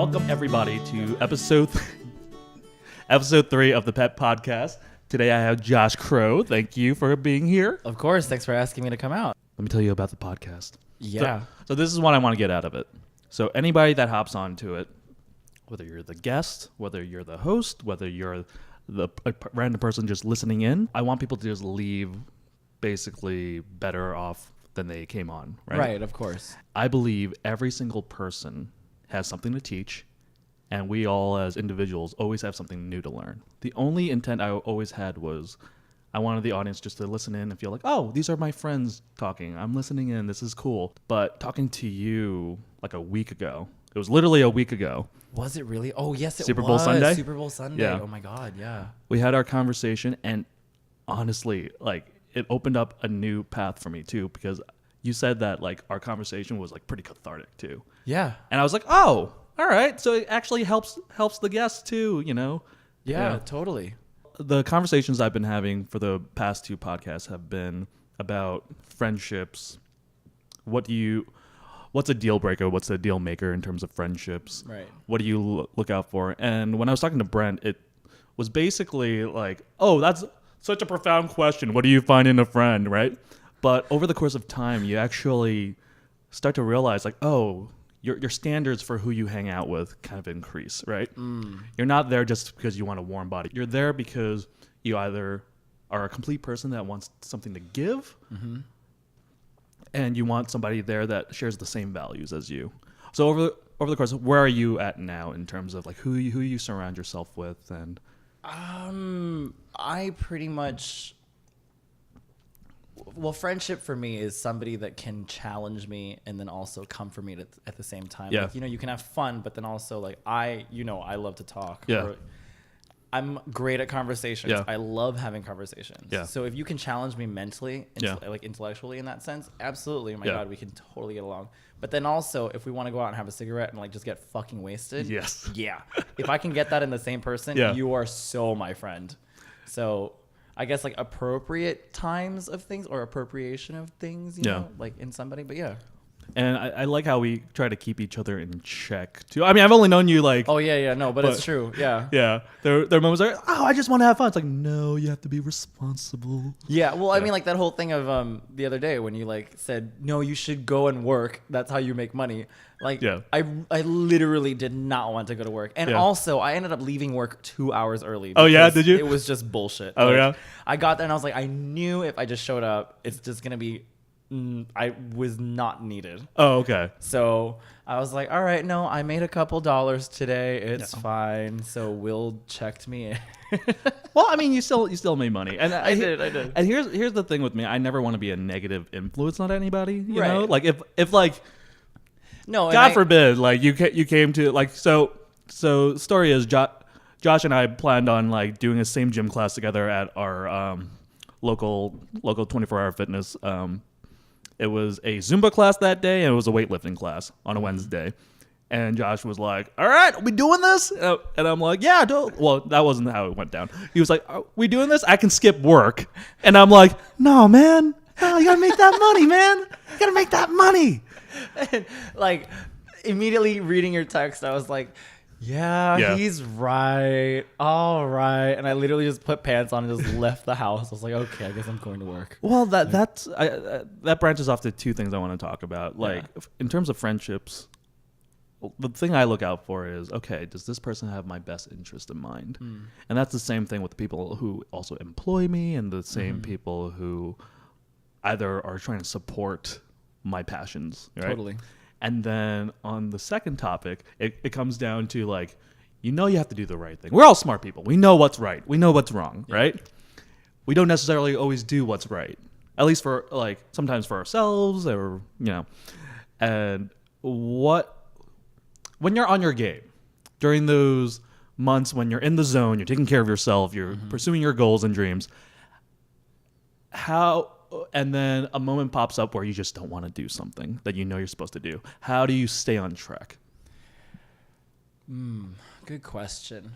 Welcome everybody to episode 3 of the Pet Podcast. Today I have Josh Crowe. Thank you for being here. Of course. Thanks for asking me to come out. Let me tell you about the podcast. Yeah. So this is what I want to get out of it. So anybody that hops onto it, whether you're the guest, whether you're the host, whether you're a random person just listening in, I want people to just leave basically better off than they came on, right? Right, of course. I believe every single person has something to teach, and we all as individuals always have something new to learn. The only intent I always had was I wanted the audience just to listen in and feel like, oh, these are my friends talking. I'm listening in. This is cool. But talking to you like a week ago, it was literally a week ago. Was it really? Oh, yes, it was. Super Bowl Sunday? Super Bowl Sunday. Yeah. Oh, my God, yeah. We had our conversation, and honestly, like, it opened up a new path for me, too, because you said that, like, our conversation was, like, pretty cathartic, too. Yeah. And I was like, oh, all right. So it actually helps the guests, too, you know? Yeah, totally. The conversations I've been having for the past 2 podcasts have been about friendships. What's a deal breaker? What's a deal maker in terms of friendships? Right. What do you look out for? And when I was talking to Brent, it was basically like, oh, that's such a profound question. What do you find in a friend, right? But over the course of time, you actually start to realize, like, oh, your standards for who you hang out with kind of increase, right? You're not there just because you want a warm body. You're there because you either are a complete person that wants something to give, and you want somebody there that shares the same values as you. So over the course, where are you at now in terms of like who you surround yourself with? And I pretty much... Well, friendship for me is somebody that can challenge me and then also comfort me at the same time. Yeah. Like, you can have fun, but then also like I love to talk. Yeah. I'm great at conversations. Yeah. I love having conversations. Yeah. So if you can challenge me mentally, like intellectually in that sense, absolutely. Oh my God, we can totally get along. But then also, if we want to go out and have a cigarette and like just get fucking wasted, yes, yeah. If I can get that in the same person, you are so my friend. So I guess like appropriate times of things or appropriation of things, you know, like in somebody. But yeah. And I like how we try to keep each other in check too. I mean, I've only known you like... Oh, yeah, no, but it's true, yeah. Yeah. There are moments like, oh, I just want to have fun. It's like, no, you have to be responsible. Yeah, well, I mean, like that whole thing of the other day when you like said, no, you should go and work. That's how you make money. Like, I literally did not want to go to work. And also, I ended up leaving work 2 hours early. Oh, yeah? Did you? It was just bullshit. Oh, like, yeah? I got there and I was like, I knew if I just showed up, it's just going to be... I was not needed. Oh, okay. So I was like, all right, no, I made a couple dollars today. It's fine. So Will checked me in. Well, I mean, you still made money. And I did. And here's the thing with me. I never want to be a negative influence on anybody, you Right. know? Like if like No, God forbid, like you came to like so story is Josh and I planned on like doing a same gym class together at our local 24-hour fitness. It was a Zumba class that day, and it was a weightlifting class on a Wednesday. And Josh was like, all right, are we doing this? And I'm like, yeah. Well, that wasn't how it went down. He was like, are we doing this? I can skip work. And I'm like, no, man. No, you got to make that money, man. You got to make that money. And, like, immediately reading your text, I was like, yeah, he's right. All right. And I literally just put pants on and just left the house. I was like, okay, I guess I'm going to work. Well, that branches off to 2 things I want to talk about. Like, in terms of friendships, the thing I look out for is, okay, does this person have my best interest in mind? And that's the same thing with the people who also employ me and the same people who either are trying to support my passions, right? Totally. And then on the second topic, it comes down to like, you have to do the right thing. We're all smart people. We know what's right. We know what's wrong, right? We don't necessarily always do what's right. At least for like sometimes for ourselves or, and when you're on your game during those months when you're in the zone, you're taking care of yourself, you're pursuing your goals and dreams, and then a moment pops up where you just don't want to do something that you're supposed to do. How do you stay on track? Good question.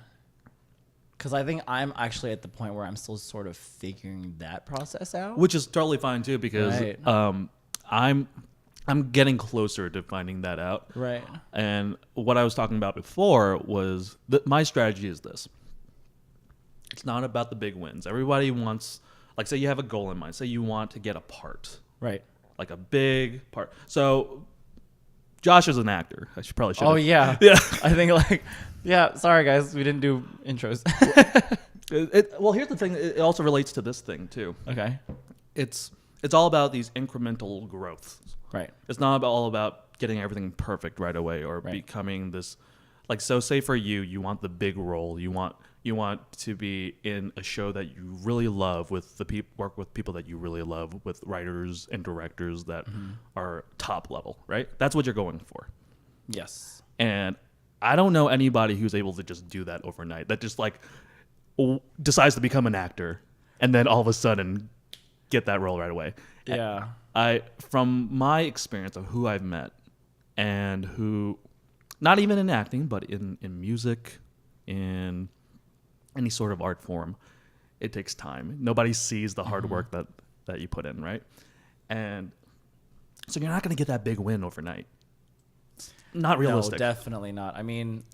Because I think I'm actually at the point where I'm still sort of figuring that process out. Which is totally fine too, because Right. I'm getting closer to finding that out. Right. And what I was talking about before was that my strategy is this. It's not about the big wins. Everybody wants, like, say you have a goal in mind. Say you want to get a part. Right. Like a big part. So Josh is an actor. I should probably. Oh yeah. Yeah. I think sorry guys, we didn't do intros. Well, here's the thing. It also relates to this thing too. Okay. It's all about these incremental growths. Right. It's not all about getting everything perfect right away or becoming this. Like, so say for you want the big role. You want to be in a show that you really love with work with people that you really love, with writers and directors that are top level, right? That's what you're going for. Yes. And I don't know anybody who's able to just do that overnight. That just like decides to become an actor and then all of a sudden get that role right away. Yeah. From my experience of who I've met and who, not even in acting, but in music, in any sort of art form, it takes time. Nobody sees the hard work that you put in, right? And so you're not going to get that big win overnight. It's not realistic. No, definitely not. I mean,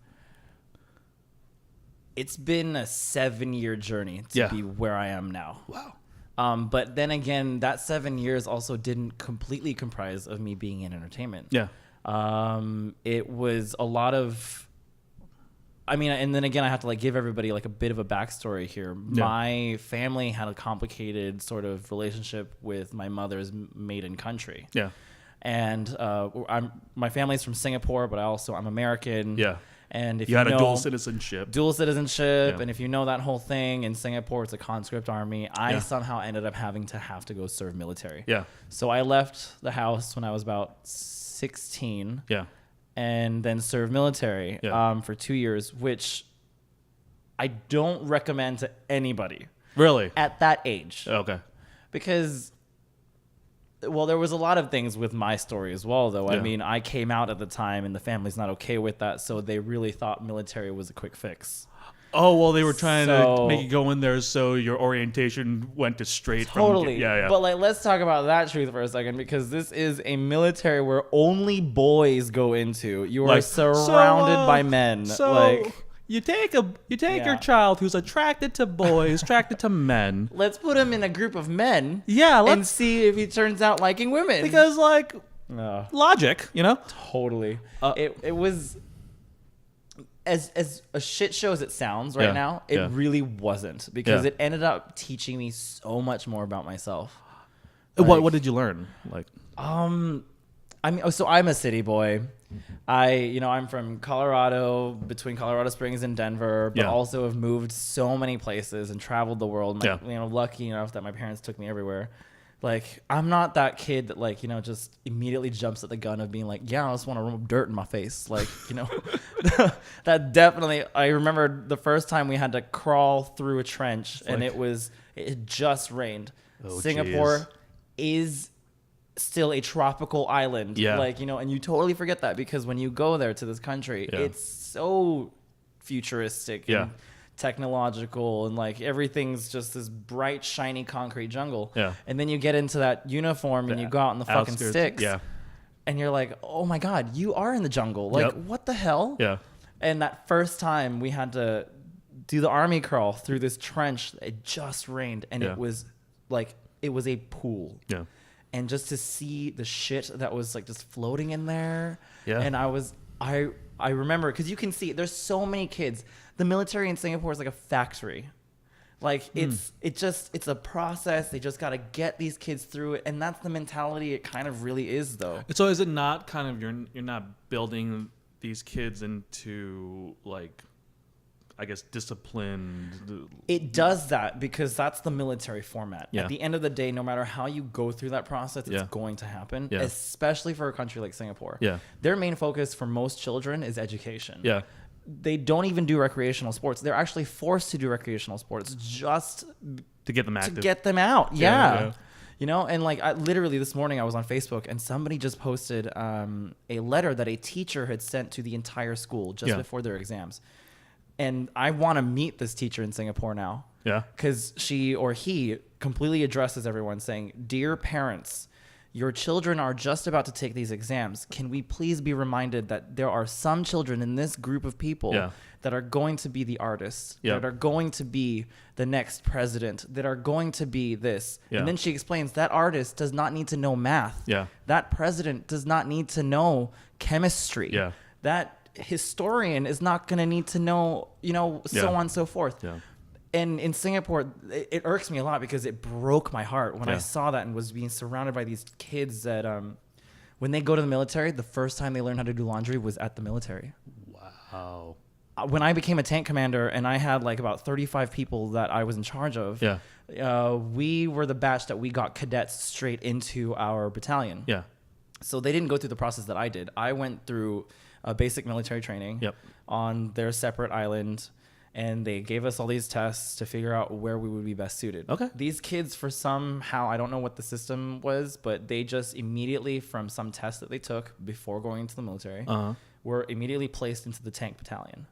it's been a 7-year journey to be where I am now. Wow. But then again, that 7 years also didn't completely comprise of me being in entertainment. Yeah. It was a lot of, I mean, and then again, I have to like give everybody like a bit of a backstory here. Yeah. My family had a complicated sort of relationship with my mother's maiden country. Yeah. And my family's from Singapore, but I'm American. Yeah. And if you had a dual citizenship. Yeah. And if you know that whole thing, in Singapore, it's a conscript army. I Yeah. somehow ended up having to go serve military. Yeah. So I left the house when I was about 16. Yeah. And then served military for 2 years, which I don't recommend to anybody. Really? At that age. Okay. Because, well, there was a lot of things with my story as well, though. Yeah. I mean, I came out at the time, and the family's not okay with that, so they really thought military was a quick fix. Oh, well, they were trying to make you go in there so your orientation went to straight Totally. from... Yeah. But, like, let's talk about that truth for a second, because this is a military where only boys go into. You are surrounded by men. You take your child who's attracted to boys, attracted to men. Let's put him in a group of men. Yeah, and see if he turns out liking women. Because, like, logic, you know? Totally. It was... As a shit show as it sounds right now, it really wasn't, because it ended up teaching me so much more about myself. Like, what did you learn? Like, I mean, so I'm a city boy. I'm from Colorado, between Colorado Springs and Denver, but also have moved so many places and traveled the world. Lucky enough that my parents took me everywhere. Like, I'm not that kid that, like, just immediately jumps at the gun of being like, yeah, I just want to rub dirt in my face. Like, that definitely, I remember the first time we had to crawl through a trench, and it had just rained. Oh, Singapore is still a tropical island. Yeah. Like, and you totally forget that, because when you go there to this country, it's so futuristic. Yeah. And technological, and like everything's just this bright, shiny concrete jungle. Yeah. And then you get into that uniform and you go out in the fucking sticks. Yeah. And you're like, oh my God, you are in the jungle. Like, what the hell? Yeah. And that first time we had to do the army crawl through this trench, it just rained, and it was like, it was a pool. Yeah. And just to see the shit that was like just floating in there. Yeah. And I remember, because you can see there's so many kids. The military in Singapore is like a factory. Like, it's a process. They just got to get these kids through it. And that's the mentality it kind of really is, though. So is it not kind of, you're not building these kids into, like, I guess, disciplined? It does that because that's the military format. Yeah. At the end of the day, no matter how you go through that process, it's going to happen, especially for a country like Singapore. Yeah. Their main focus for most children is education. Yeah. They don't even do recreational sports. They're actually forced to do recreational sports just to get them active. To get them out. Yeah. And like, literally this morning I was on Facebook, and somebody just posted a letter that a teacher had sent to the entire school just before their exams. And I want to meet this teacher in Singapore now. Yeah. Because she or he completely addresses everyone saying, "Dear parents, your children are just about to take these exams. Can we please be reminded that there are some children in this group of people that are going to be the artists, that are going to be the next president, that are going to be this. And then she explains that artist does not need to know math. That president does not need to know chemistry. That historian is not going to need to know, so on and so forth. And in Singapore, it irks me a lot because it broke my heart when I saw that and was being surrounded by these kids that, when they go to the military, the first time they learn how to do laundry was at the military. Wow. When I became a tank commander and I had like about 35 people that I was in charge of, we were the batch that we got cadets straight into our battalion. So they didn't go through the process that I did. I went through basic military training on their separate island. And they gave us all these tests to figure out where we would be best suited. These kids, for somehow, I don't know what the system was, but they just immediately, from some test that they took before going into the military, were immediately placed into the tank battalion.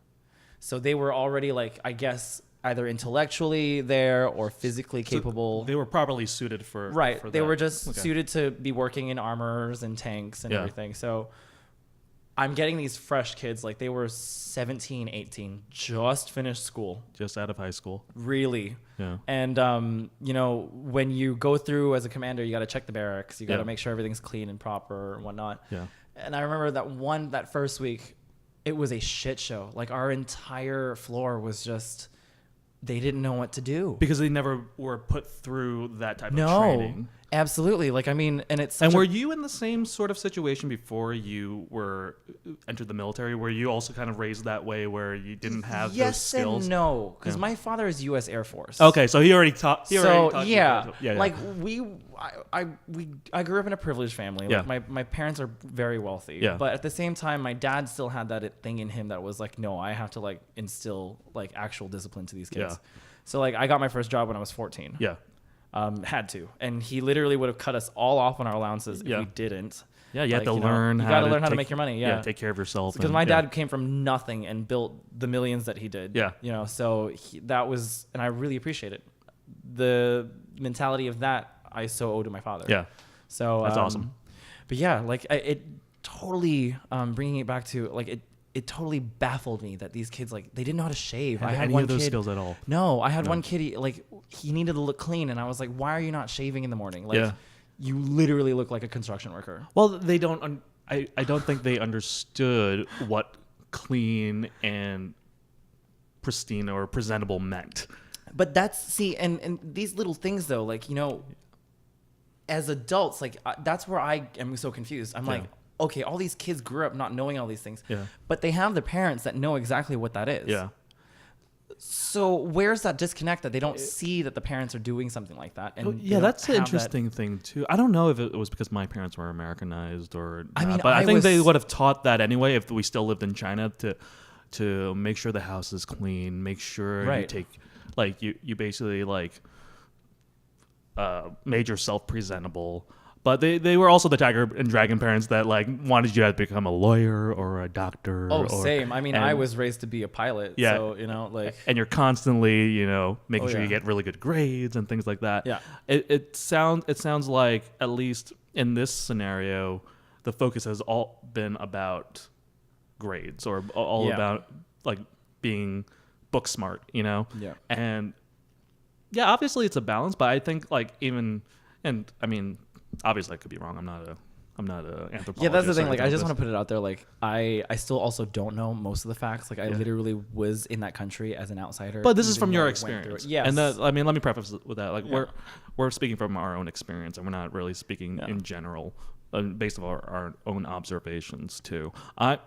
So they were already, like, I guess, either intellectually there or physically capable. They were properly suited for they that. were just suited to be working in armors and tanks and everything. So I'm getting these fresh kids, like they were 17, 18, just finished school. Just out of high school. Really. And, when you go through as a commander, you got to check the barracks. You got to make sure everything's clean and proper and whatnot. And I remember that first week, it was a shit show. Like our entire floor was just, they didn't know what to do. Because they never were put through that type of training. Absolutely. Like, I mean, and it's... And were you in the same sort of situation before you entered the military? Were you also kind of raised that way where you didn't have those skills? Yes and no. Because my father is U.S. Air Force. Okay, so he already taught you. Like, I grew up in a privileged family. Like, my parents are very wealthy. But at the same time, my dad still had that thing in him that was like, no, I have to, like, instill, like, actual discipline to these kids. So, like, I got my first job when I was 14. Had to, and he literally would have cut us all off on our allowances if we didn't. You have to learn. You got to learn how to make your money. Take care of yourself. Because my dad came from nothing and built the millions that he did. So that was, and I really appreciate it. The mentality of that I so owe to my father. So that's awesome. But yeah, like it totally, bringing it back to like it totally baffled me that these kids, like, they didn't know how to shave. I had any of those skills at all. No, I had one kid, he needed to look clean, and I was like, why are you not shaving in the morning? Like, you literally look like a construction worker. Well, they don't. I don't think they understood what clean and pristine or presentable meant. But and these little things though, like, as adults, like that's where I am so confused. I'm like, okay, all these kids grew up not knowing all these things, but they have the parents that know exactly what that is. So where's that disconnect that they don't see that the parents are doing something like that? And that's the interesting thing too. I don't know if it was because my parents were Americanized or not, I mean, but I think they would have taught that anyway if we still lived in China to make sure the house is clean, make sure you take, like, you basically, like, made yourself presentable. But they were also the Tiger and Dragon parents that, like, wanted you to become a lawyer or a doctor. Same. I mean, I was raised to be a pilot. So, like... And you're constantly, making sure you get really good grades and things like that. It sounds like, at least in this scenario, the focus has all been about grades or all about, like, being book smart, And, obviously it's a balance, but I think, like, even... And, I mean... Obviously, I could be wrong. I'm not a anthropologist. Yeah, that's the thing. Like, I just want to put it out there. Like, I still also don't know most of the facts. Like, I literally was in that country as an outsider. But this is from your experience. Yes. And let me preface with that. Like, we're speaking from our own experience, and we're not really speaking in general, based on our own observations too. I'm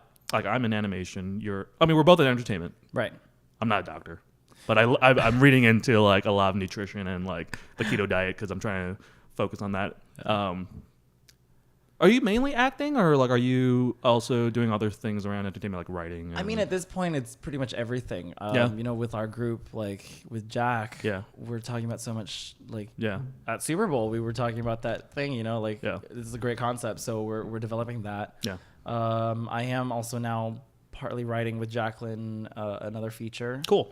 in animation. We're both in entertainment. Right. I'm not a doctor, but I'm reading into, like, a lot of nutrition and, like, the keto diet because I'm trying to focus on that. Are you mainly acting, or, like, are you also doing other things around entertainment, like writing? I mean, at this point, it's pretty much everything. With our group, like with Jack, we're talking about so much. Like, at Super Bowl, we were talking about that thing. This is a great concept, so we're developing that. I am also now partly writing with Jacqueline another feature. Cool.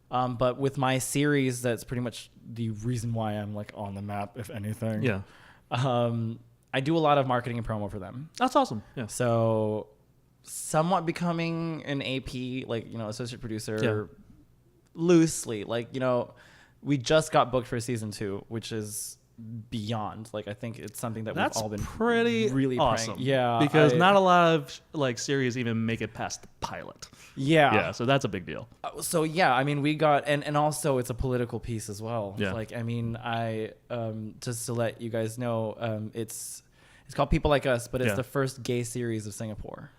But with my series, that's pretty much the reason why I'm, like, on the map, if anything. I do a lot of marketing and promo for them. That's awesome. Yeah. So somewhat becoming an AP, like, associate producer, loosely. Like, we just got booked for season 2, which is beyond. Like, I think it's something that we've all been pretty really awesome. praying. Yeah. Because not a lot of like series even make it past the pilot. Yeah. Yeah. So that's a big deal. So yeah, I mean, we got, and also it's a political piece as well. Yeah. Like, I mean, just to let you guys know, it's called People Like Us, but it's the first gay series of Singapore.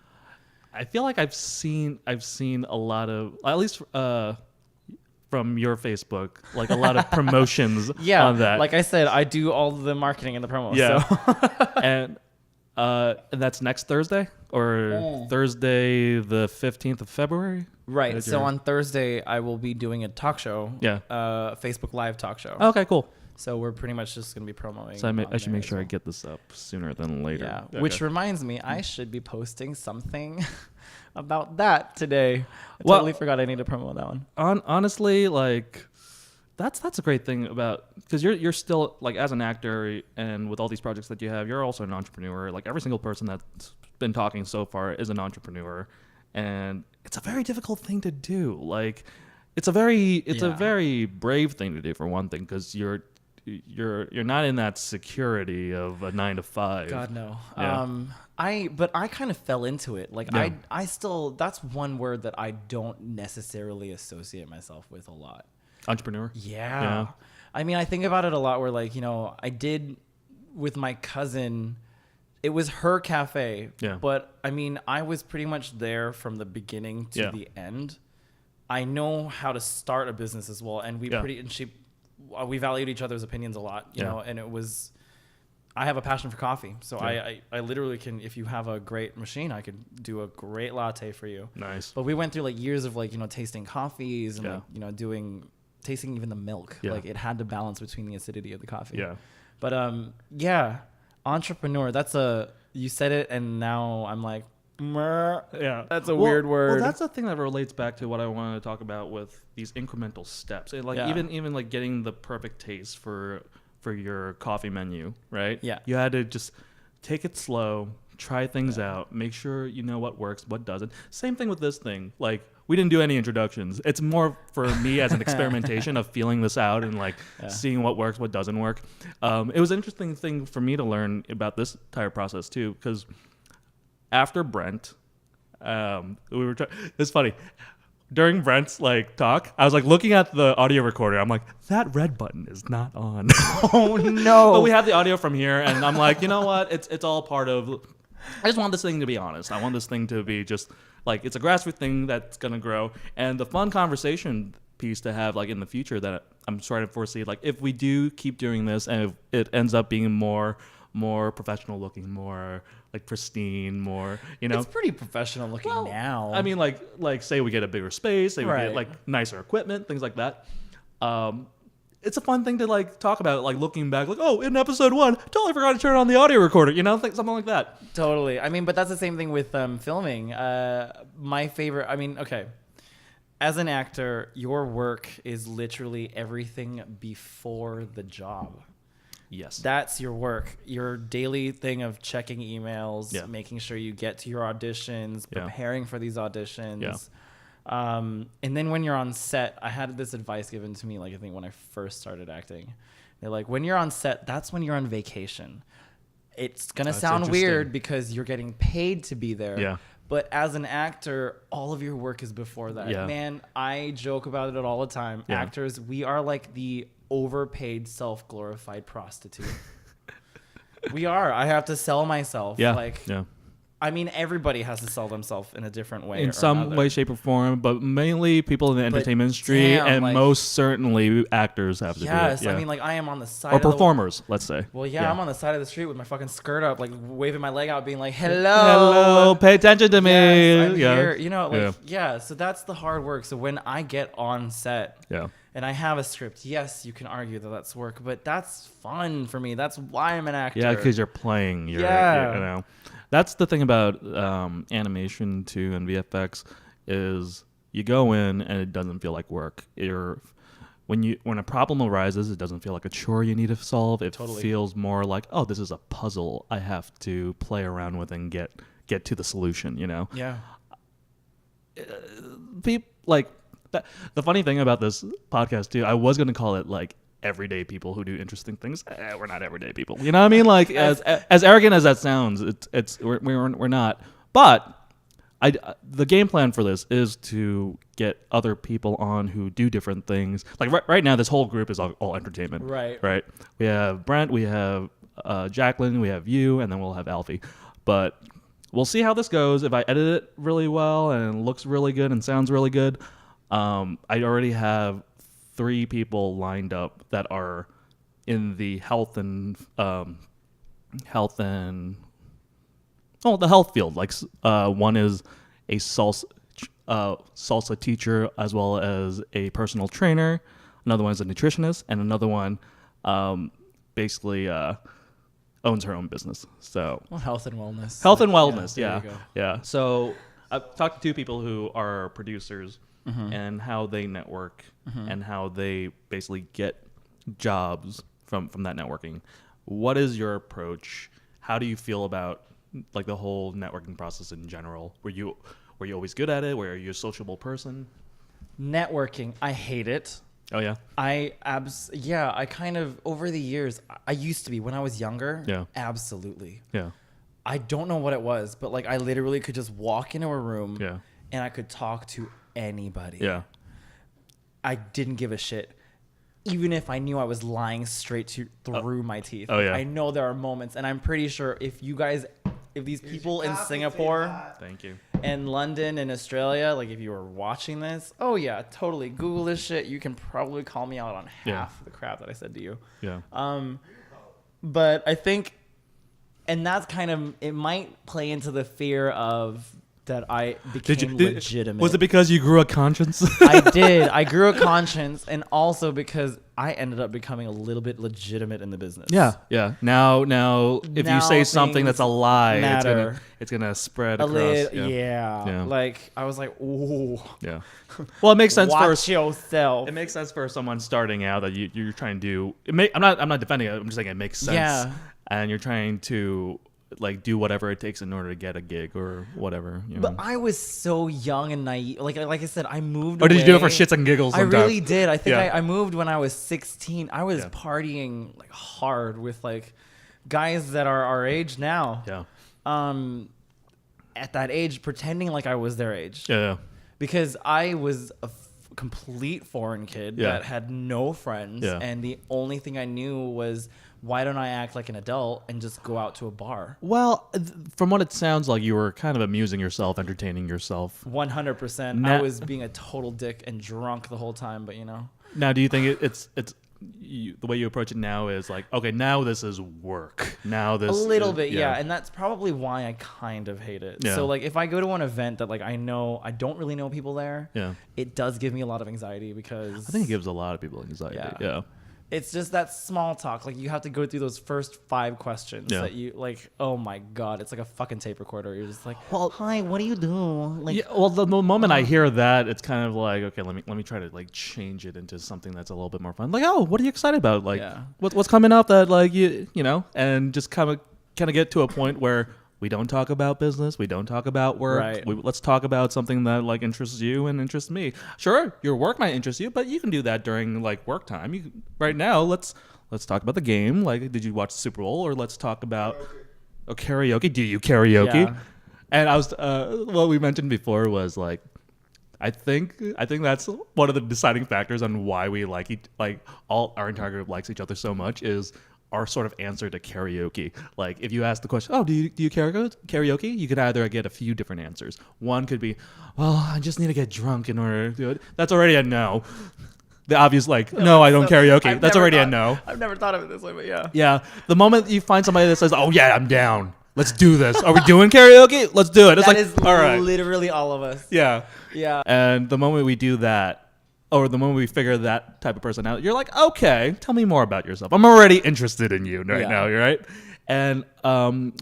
I feel like I've seen a lot of, at least from your Facebook, like a lot of promotions on that. Like I said, I do all the marketing and the promo. Yeah. So. And that's next Thursday or Thursday the 15th of February? Right. So on Thursday, I will be doing a talk show. Yeah. Facebook Live talk show. Okay, cool. So we're pretty much just going to be promoting. So I should make sure I get this up sooner than later. Yeah. Okay. Which reminds me, I should be posting something about that today. I totally forgot I need to promote that one. Honestly, like that's a great thing about, because you're still, like, as an actor and with all these projects that you have, you're also an entrepreneur. Like, every single person that's been talking so far is an entrepreneur, and it's a very difficult thing to do. Like, it's a very brave thing to do, for one thing, because you're not in that security of a 9 to 5. God, no. Yeah. But I kind of fell into it. Like, Yeah. I still, that's one word that I don't necessarily associate myself with a lot. Entrepreneur? Yeah. I mean, I think about it a lot where, like, I did with my cousin, it was her cafe. Yeah. But I mean, I was pretty much there from the beginning to the end. I know how to start a business as well. And we valued each other's opinions a lot, you know, and I have a passion for coffee. So I literally can, if you have a great machine, I could do a great latte for you. Nice. But we went through like years of like, tasting coffees and like, tasting even the milk. Yeah. Like, it had to balance between the acidity of the coffee. Yeah. But entrepreneur, you said it and now I'm like, yeah, that's a weird word. Well, that's the thing that relates back to what I wanted to talk about with these incremental steps. And like even like getting the perfect taste for your coffee menu, right? Yeah. You had to just take it slow, try things out, make sure you know what works, what doesn't. Same thing with this thing. Like, we didn't do any introductions. It's more for me as an experimentation of feeling this out and like seeing what works, what doesn't work. It was an interesting thing for me to learn about this entire process too, because after Brent, it's funny. During Brent's like talk, I was like looking at the audio recorder. I'm like, that red button is not on. Oh no! But we have the audio from here, and I'm like, you know what? It's all part of. I just want this thing to be honest. I want this thing to be just like, it's a grassroots thing that's gonna grow, and the fun conversation piece to have like in the future that I'm trying to foresee. Like, if we do keep doing this, and if it ends up being more professional looking, more like pristine, more, It's pretty professional looking now. I mean, like say we get a bigger space, say we get like nicer equipment, things like that. It's a fun thing to like talk about, like looking back, like, oh, in episode 1, totally forgot to turn on the audio recorder, something like that. Totally. I mean, but that's the same thing with filming. My favorite, I mean, okay. As an actor, your work is literally everything before the job. Yes. That's your work. Your daily thing of checking emails, making sure you get to your auditions, preparing for these auditions. Yeah. And then when you're on set, I had this advice given to me, like, I think when I first started acting. They're like, when you're on set, that's when you're on vacation. It's going to sound weird because you're getting paid to be there. Yeah. But as an actor, all of your work is before that. Yeah. Man, I joke about it all the time. Yeah. Actors, we are like the overpaid, self-glorified prostitute. We are. I have to sell myself. Yeah. I mean, everybody has to sell themselves in a different way. In some way, shape, or form, but mainly people in the entertainment industry, and most certainly actors have to do it. Yes, I mean, like, I am on the side or performers, let's say. Well, I'm on the side of the street with my fucking skirt up, like waving my leg out, being like, hello, pay attention to me. Yes, I'm here. So that's the hard work. So when I get on set, and I have a script, yes, you can argue that that's work, but that's fun for me. That's why I'm an actor. Yeah, because you're playing. That's the thing about animation too and VFX is you go in and it doesn't feel like work. when a problem arises, it doesn't feel like a chore you need to solve. It feels more like, oh, this is a puzzle I have to play around with and get to the solution, you know? Yeah. Like the funny thing about this podcast too, I was going to call it like everyday people who do interesting things. We're not everyday people. You know what I mean? Like as arrogant as that sounds, we're not. But the game plan for this is to get other people on who do different things. Like right now, this whole group is all entertainment. Right. Right. We have Brent, we have Jacqueline, we have you, and then we'll have Alfie. But we'll see how this goes. If I edit it really well and it looks really good and sounds really good, I already have 3 people lined up that are in the health and the health field. Like one is a salsa teacher as well as a personal trainer. Another one is a nutritionist, and another one basically owns her own business. So health and wellness. Health and wellness, yeah. There you go. Yeah. So I've talked to 2 people who are producers and how they network and how they basically get jobs from that networking. What is your approach? How do you feel about like the whole networking process in general? Were you always good at it? Were you a sociable person? Networking, I hate it. Oh yeah. I kind of over the years, I used to be when I was younger. Yeah. Absolutely. Yeah. I don't know what it was, but like I literally could just walk into a room and I could talk to anybody. Yeah. I didn't give a shit. Even if I knew I was lying straight through my teeth. Oh yeah. I know there are moments, and I'm pretty sure if these people in Singapore, thank you, and London and Australia, like if you were watching this, oh yeah, totally Google this shit. You can probably call me out on half the crap that I said to you. Yeah. But I think, and that's kind of, it might play into the fear of that I became legitimate. Was it because you grew a conscience? I did. I grew a conscience, and also because I ended up becoming a little bit legitimate in the business. Yeah, yeah. Now, if you say something that's a lie, it's gonna spread across. Yeah. Like I was like, ooh. Yeah. Well, it makes sense Watch yourself. It makes sense for someone starting out that you're trying to do. I'm not defending it. I'm just saying it makes sense. Yeah. And you're trying to like do whatever it takes in order to get a gig or whatever. You know? But I was so young and naive. Like I said, I moved. Or did you do it for shits and giggles? I really did. I think I moved when I was 16. I was partying like hard with like guys that are our age now. Yeah. At that age, pretending like I was their age. Yeah. Because I was a complete foreign kid that had no friends, and the only thing I knew was, why don't I act like an adult and just go out to a bar? Well, from what it sounds like, you were kind of amusing yourself, entertaining yourself. 100%. I was being a total dick and drunk the whole time, but you know. Now, do you think it's the way you approach it now is like, okay, now this is work. Now this a little bit, and that's probably why I kind of hate it. Yeah. So like, if I go to an event that like I know I don't really know people there, it does give me a lot of anxiety because I think it gives a lot of people anxiety. Yeah. It's just that small talk. Like you have to go through those first 5 questions that you like. Oh my god, it's like a fucking tape recorder. You're just like, well, hi, what do you do? Like, well, the moment I hear that, it's kind of like, okay, let me try to like change it into something that's a little bit more fun. Like, oh, what are you excited about? Like, what's coming up that like you know, and just kind of get to a point where we don't talk about business. We don't talk about work. Right. Let's talk about something that like interests you and interests me. Sure, your work might interest you, but you can do that during like work time. Right now, let's talk about the game. Like, did you watch the Super Bowl? Or let's talk about karaoke. Do you karaoke? Yeah. And I was what we mentioned before was like, I think that's one of the deciding factors on why we like all our entire group likes each other so much is our sort of answer to karaoke. Like if you ask the question, oh, do you karaoke? You could either get a few different answers. One could be, well, I just need to get drunk in order to do it. That's already a no. The obvious no, I don't karaoke. That's already a no. I've never thought of it this way, but yeah. Yeah. The moment you find somebody that says, oh yeah, I'm down. Let's do this. Are we doing karaoke? Let's do it. It's that like, is all right. Literally all of us. Yeah. Yeah. And the moment we do that, or the moment we figure that type of person out, you're like, okay, tell me more about yourself. I'm already interested in you right now, you're right? And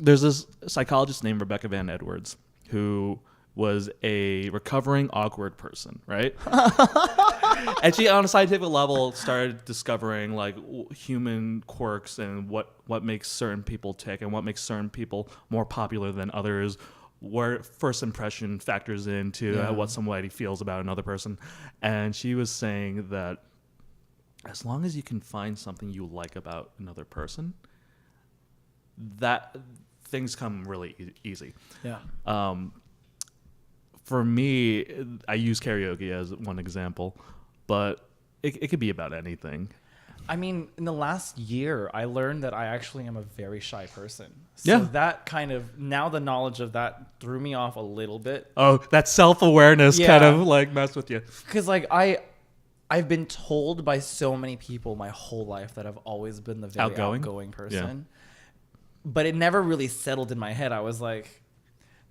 there's this psychologist named Rebecca Van Edwards who was a recovering awkward person, right? And she, on a scientific level, started discovering like human quirks and what makes certain people tick and what makes certain people more popular than others, where first impression factors into what somebody feels about another person. And she was saying that as long as you can find something you like about another person, that things come really easy. Yeah. For me, I use karaoke as one example, but it could be about anything. I mean, in the last year, I learned that I actually am a very shy person. So that kind of, now the knowledge of that threw me off a little bit. Oh, that self-awareness kind of like messed with you. Because like I've been told by so many people my whole life that I've always been the very outgoing person. Yeah. But it never really settled in my head. I was like,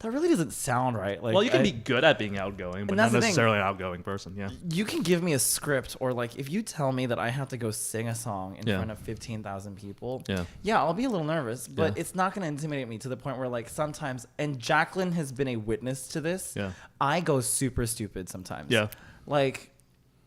that really doesn't sound right. Like, well, you can be good at being outgoing, but not necessarily an outgoing person. Yeah. You can give me a script, or like if you tell me that I have to go sing a song in front of 15,000 people, I'll be a little nervous, but it's not going to intimidate me to the point where like sometimes, and Jacqueline has been a witness to this, I go super stupid sometimes. Yeah. Like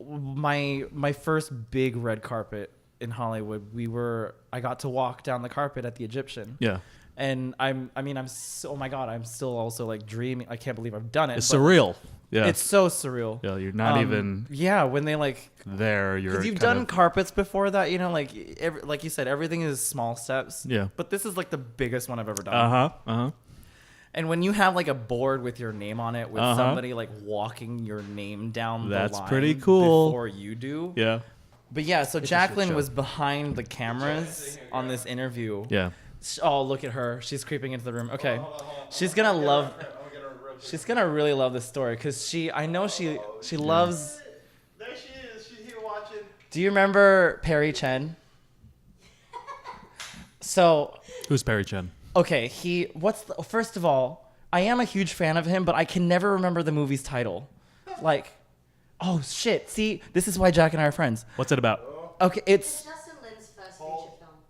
my first big red carpet in Hollywood, I got to walk down the carpet at the Egyptian. Yeah. And I'm so, oh my God, I'm still also like dreaming. I can't believe I've done it. It's surreal. Yeah. It's so surreal. Yeah. You're not even. Yeah. When they like. There. You're. You've done carpets before that, you know, like you said, everything is small steps. Yeah. But this is like the biggest one I've ever done. And when you have like a board with your name on it with somebody like walking your name down the line. That's pretty cool. Before you do. Yeah. But yeah, so Jacqueline was behind the cameras on this interview. Yeah. Oh, look at her. She's creeping into the room. Okay. Hold on. She's going to love... She's going to really love this story because I know she loves... There she is. She's here watching. Do you remember Perry Chen? So... Who's Perry Chen? Okay, first of all, I am a huge fan of him, but I can never remember the movie's title. Like, oh shit. See, this is why Jack and I are friends. What's it about? Okay, it's...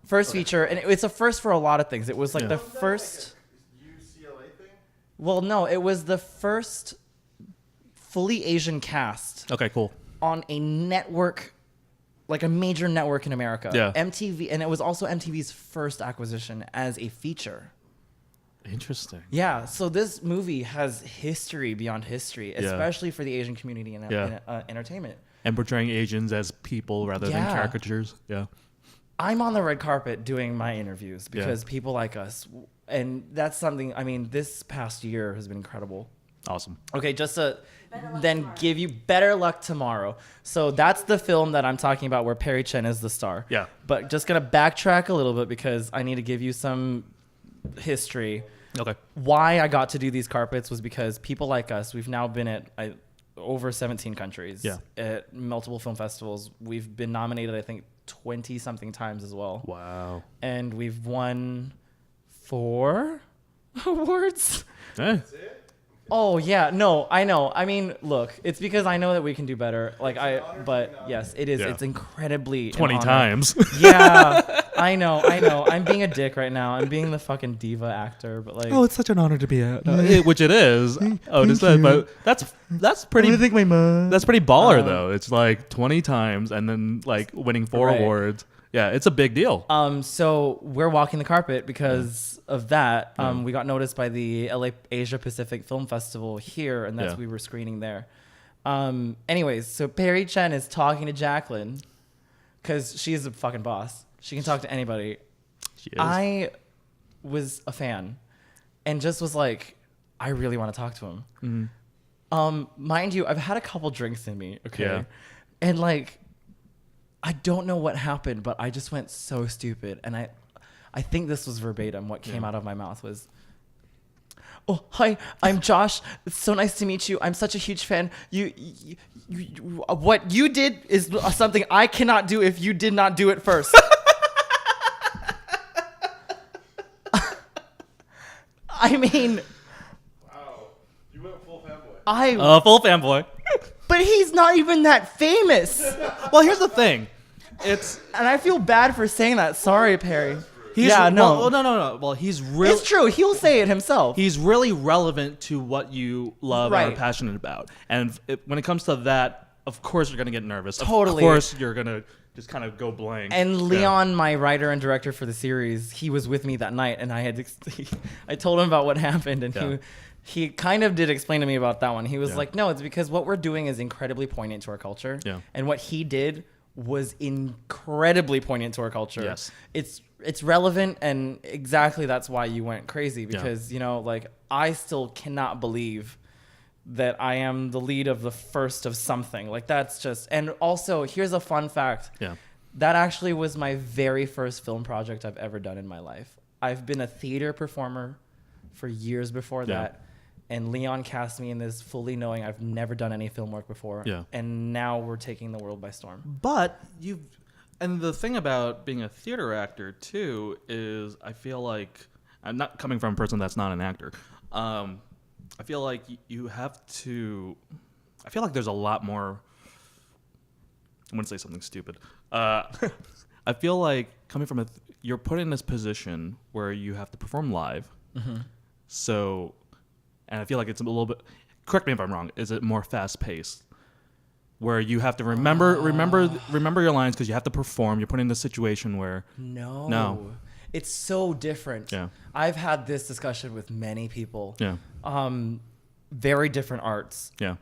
First feature, and it's a first for a lot of things. It was like the first UCLA thing. Well, no, it was the first fully Asian cast. Okay, cool. On a network, like a major network in America. Yeah. MTV, and it was also MTV's first acquisition as a feature. Interesting. Yeah, so this movie has history beyond history, especially for the Asian community in entertainment. And portraying Asians as people rather than caricatures. Yeah. I'm on the red carpet doing my interviews because people like us. And that's something, I mean, this past year has been incredible. Awesome. Okay, just to then give you better luck tomorrow. So that's the film that I'm talking about where Perry Chen is the star. Yeah. But just going to backtrack a little bit because I need to give you some history. Okay. Why I got to do these carpets was because people like us, we've now been at over 17 countries at multiple film festivals. We've been nominated, I think, 20 something times as well. Wow. And we've won 4 awards. That's it? Oh yeah, no, I know. I mean, look, it's because I know that we can do better. Like but yes, it is. Yeah. It's incredibly 20 times. Yeah, I know. I'm being a dick right now. I'm being the fucking diva actor, but like. Oh, it's such an honor to be at. Which it is. Oh, just that, but that's pretty. I think my mom. That's pretty baller though. It's like 20 times and then like winning 4 awards. Yeah, it's a big deal. So we're walking the carpet because of that. We got noticed by the LA Asia Pacific Film Festival here, and we were screening there. Anyways, so Perry Chen is talking to Jacqueline because she's a fucking boss. She can talk to anybody. She is. I was a fan and just was like, I really want to talk to him. Mm-hmm. Mind you, I've had a couple drinks in me, okay? Yeah. And like, I don't know what happened, but I just went so stupid. And I think this was verbatim. What came out of my mouth was, "Oh, hi, I'm Josh. It's so nice to meet you. I'm such a huge fan. You what you did is something I cannot do if you did not do it first." I mean, wow, you went full fanboy. Full fanboy. But he's not even that famous. Well, here's the thing. And I feel bad for saying that. Sorry, Perry. No. Well, he's really. It's true. He'll say it himself. He's really relevant to what you love and are passionate about. And when it comes to that, of course you're gonna get nervous. Totally. Of course you're gonna just kind of go blank. And Leon, my writer and director for the series, he was with me that night, and I told him about what happened, and he kind of did explain to me about that one. He was like, no, it's because what we're doing is incredibly poignant to our culture. Yeah. And what he did was incredibly poignant to our culture. Yes. It's relevant, and exactly that's why you went crazy, because, you know, like, I still cannot believe that I am the lead of the first of something. Like, that's just... And also, here's a fun fact. Yeah. That actually was my very first film project I've ever done in my life. I've been a theater performer for years before that. And Leon cast me in this fully knowing I've never done any film work before. Yeah. And now we're taking the world by storm. But and the thing about being a theater actor too is I feel like, I'm not coming from a person that's not an actor. I feel like you have to, I feel like there's a lot more, I'm going to say something stupid. I feel like coming from you're put in this position where you have to perform live. Mm-hmm. So, and I feel like it's a little bit, correct me if I'm wrong, is it more fast paced? Where you have to remember your lines because you have to perform. You're put in this situation where no, it's so different. Yeah, I've had this discussion with many people. Yeah, very different arts. Yeah.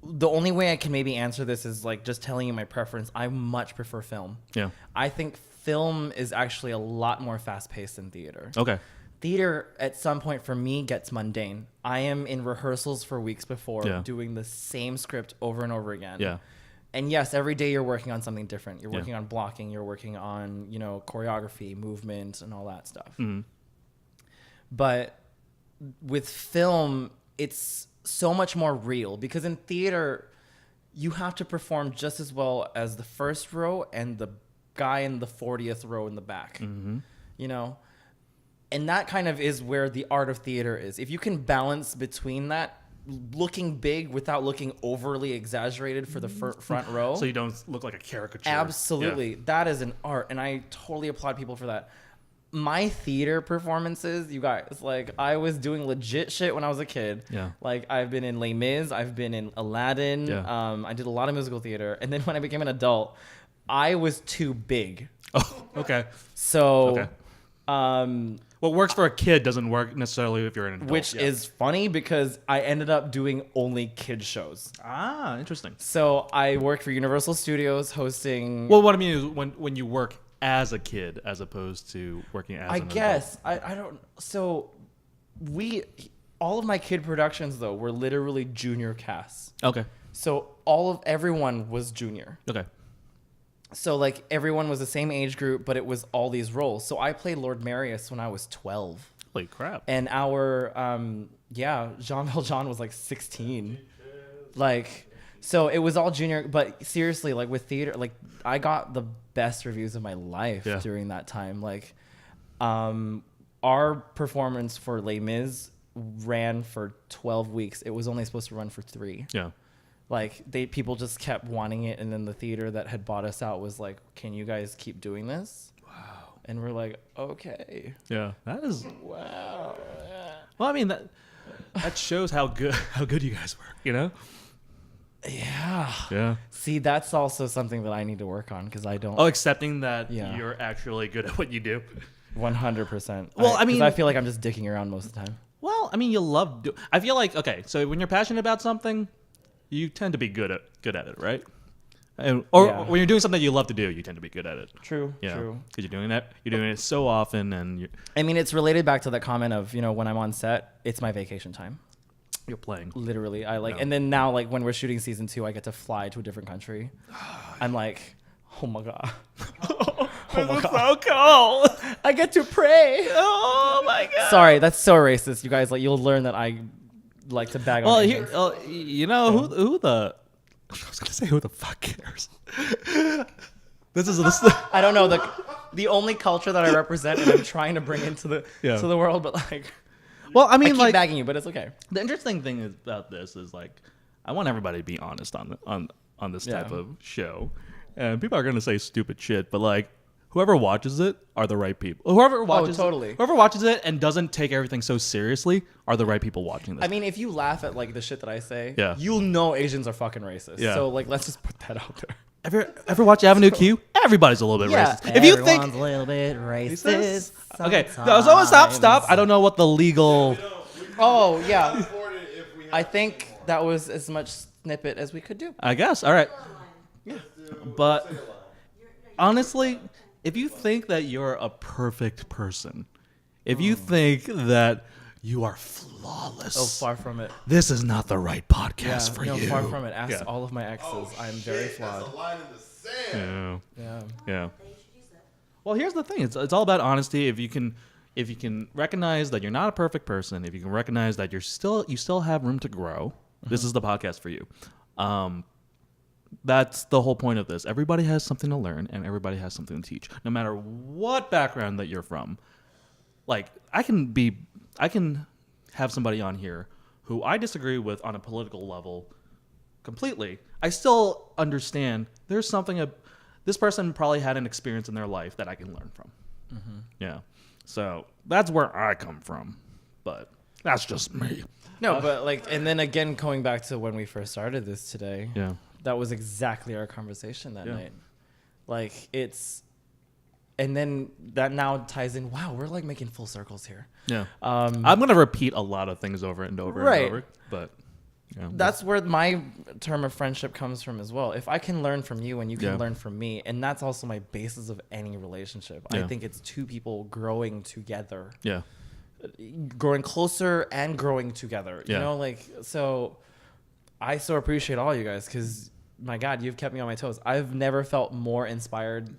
The only way I can maybe answer this is like just telling you my preference. I much prefer film. Yeah, I think film is actually a lot more fast paced than theater. Okay. Theater, at some point for me, gets mundane. I am in rehearsals for weeks before doing the same script over and over again. Yeah. And yes, every day you're working on something different. You're working on blocking. You're working on, you know, choreography, movement, and all that stuff. Mm-hmm. But with film, it's so much more real because in theater, you have to perform just as well as the first row and the guy in the 40th row in the back. Mm-hmm. You know? And that kind of is where the art of theater is. If you can balance between that, looking big without looking overly exaggerated for the front row. So you don't look like a caricature. Absolutely. Yeah. That is an art. And I totally applaud people for that. My theater performances, you guys, like I was doing legit shit when I was a kid. Yeah. Like I've been in Les Mis. I've been in Aladdin. Yeah. I did a lot of musical theater. And then when I became an adult, I was too big. Oh, okay. So... what works for a kid doesn't work necessarily if you're an adult. Which is funny because I ended up doing only kids shows. Ah, interesting. So I worked for Universal Studios hosting... Well, what I mean is when you work as a kid as opposed to working as an adult. I don't... So all of my kid productions, though, were literally junior casts. Okay. So everyone was junior. Okay. So, like, everyone was the same age group, but it was all these roles. So I played Lord Marius when I was 12. Holy crap. And our, Jean Valjean was, like, 16. Like, so it was all junior. But seriously, like, with theater, like, I got the best reviews of my life during that time. Like, our performance for Les Mis ran for 12 weeks. It was only supposed to run for 3. Yeah. Like people just kept wanting it, and then the theater that had bought us out was like, "Can you guys keep doing this?" Wow. And we're like, "Okay." Yeah, that is wow. Well, I mean that shows how good you guys were, you know? Yeah. Yeah. See, that's also something that I need to work on because I don't. Oh, accepting that you're actually good at what you do. 100%. Well, I mean, I feel like I'm just dicking around most of the time. Well, I mean, you love. I feel like so when you're passionate about something. You tend to be good at it, right? Or when you're doing something you love to do, you tend to be good at it. True. True. Because you're doing it so often, and I mean, it's related back to that comment of when I'm on set, it's my vacation time. You're playing. Literally, and then now like when we're shooting season 2, I get to fly to a different country. I'm like, oh my god, oh my god, so cool. I get to pray. Oh my god. Sorry, that's so racist, you guys. Like you'll learn that I like to bag on Asians. Who the I was gonna say who the fuck cares. This is I don't know the only culture that I represent and I'm trying to bring into the to the world, but like, well, I mean, I keep bagging you, but it's okay. The interesting thing about this is like, I want everybody to be honest on this type of show, and people are gonna say stupid shit, but like, whoever watches it are the right people. Whoever watches it and doesn't take everything so seriously are the right people watching this. I mean, if you laugh at like the shit that I say, Yeah. you'll know Asians are fucking racist. Yeah. So like, let's just put that out there. Ever watch Avenue Q? Everybody's a little bit Yeah. racist. If you think Everyone's a little bit racist. okay, so stop. sometimes. I don't know what the legal. Oh yeah, Afford it if we have I think that was as much snippet as we could do. I guess. All right. But honestly, if you think that you're a perfect person, if you think that you are flawless, Oh, far from it. this is not the right podcast for you. far from it. Ask Yeah. all of my exes. Oh, I am very shit, flawed. That's a line in the sand. Yeah. Yeah. Yeah. Well, here's the thing. It's all about honesty. If you can recognize that you're not a perfect person, if you can recognize that you still have room to grow, this is the podcast for you. That's the whole point of this. Everybody has something to learn and everybody has something to teach. No matter what background that you're from. Like I can have somebody on here who I disagree with on a political level completely. I still understand there's something this person probably had an experience in their life that I can learn from. Mm-hmm. Yeah. So that's where I come from. But that's just me. No, but like, and then again, going back to when we first started this today. Yeah. That was exactly our conversation that Yeah. night. Like and then that now ties in. Wow, we're like making full circles here. Yeah. I'm going to repeat a lot of things over and over Right. and over. But yeah. That's where my term of friendship comes from as well. If I can learn from you and you can Yeah. learn from me, and that's also my basis of any relationship. Yeah. I think it's two people growing together, Yeah. growing closer and growing together. Yeah. You know, like, so I so appreciate all you guys because, my God, you've kept me on my toes. I've never felt more inspired